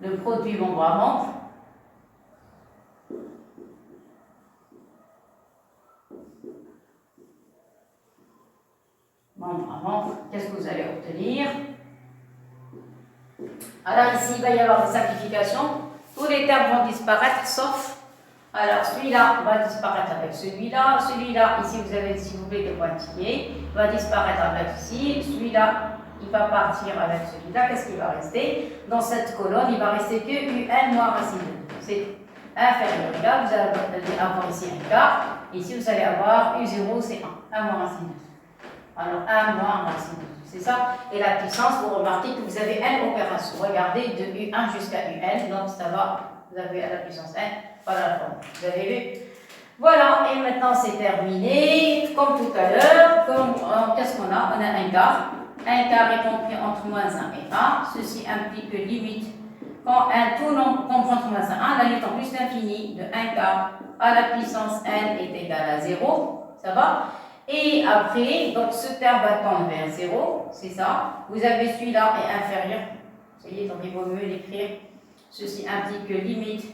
le produit membre à membre, qu'est-ce que vous allez obtenir? Alors ici, il va y avoir des simplifications. Tous les termes vont disparaître, sauf, alors celui-là va disparaître avec celui-là, ici vous avez, si vous voulez, des pointillés, va disparaître avec ici, celui-là, il va partir avec celui-là, qu'est-ce qui va rester? Dans cette colonne, il va rester que UN moins racine de 2. C'est inférieur ou égal, vous allez avoir ici un quart, ici vous allez avoir U0, c'est 1 moins racine de 2. Alors 1 moins racine de 2. C'est ça. Et la puissance, vous remarquez que vous avez n opérations. Regardez de U1 jusqu'à UN, donc ça va, vous avez à la puissance n, voilà la forme. Vous avez vu? Voilà, et maintenant c'est terminé. Comme tout à l'heure, qu'est-ce qu'on a? On a un quart. Un quart est compris entre moins 1 et 1. Ceci implique que limite, quand un tout nombre comprend entre moins 1 et 1, la limite en plus l'infini de 1 quart à la puissance n est égal à 0, ça va? Et après, donc ce terme va tendre vers 0, c'est ça. Vous avez celui-là est inférieur, vous voyez, donc il vaut mieux l'écrire. Ceci implique que limite,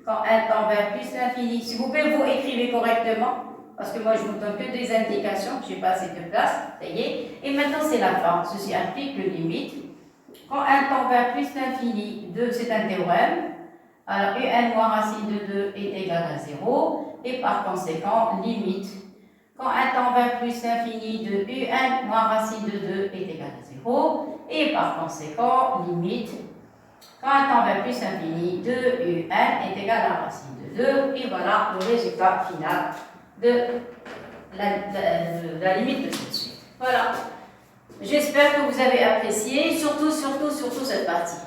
quand n tend vers plus l'infini, s'il vous plaît, vous écrivez correctement, parce que moi je vous donne que des indications, je n'ai pas assez de place, ça y est. Et maintenant c'est la fin, ceci implique que limite, quand n tend vers plus l'infini, c'est un théorème, alors un moins racine de 2 est égal à 0, et par conséquent, limite, quand n tend vers plus l'infini de un moins racine de 2 est égal à 0, et par conséquent, limite, quand n tend vers plus l'infini de un est égal à racine de 2, et voilà le résultat final de la limite de cette suite. Voilà. J'espère que vous avez apprécié, surtout cette partie.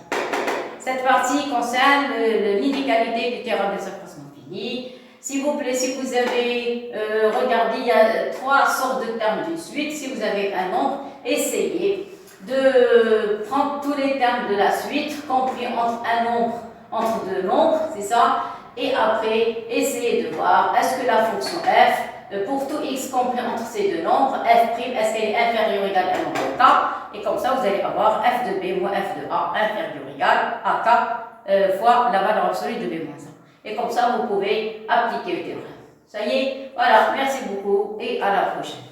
Cette partie concerne l'inégalité du théorème des accroissements finis. S'il vous plaît, si vous avez regardé, il y a 3 sortes de termes d'une suite. Si vous avez un nombre, essayez de prendre tous les termes de la suite, compris entre un nombre, entre deux nombres, c'est ça. Et après, essayez de voir, est-ce que la fonction f, pour tout x compris entre ces deux nombres, f', est-ce qu'elle est inférieure ou égale à un nombre de k? Et comme ça, vous allez avoir f de b moins f de a inférieur ou égal à k fois la valeur absolue de b moins 1. Et comme ça, vous pouvez appliquer le théorème. Ça y est, voilà, merci beaucoup et à la prochaine.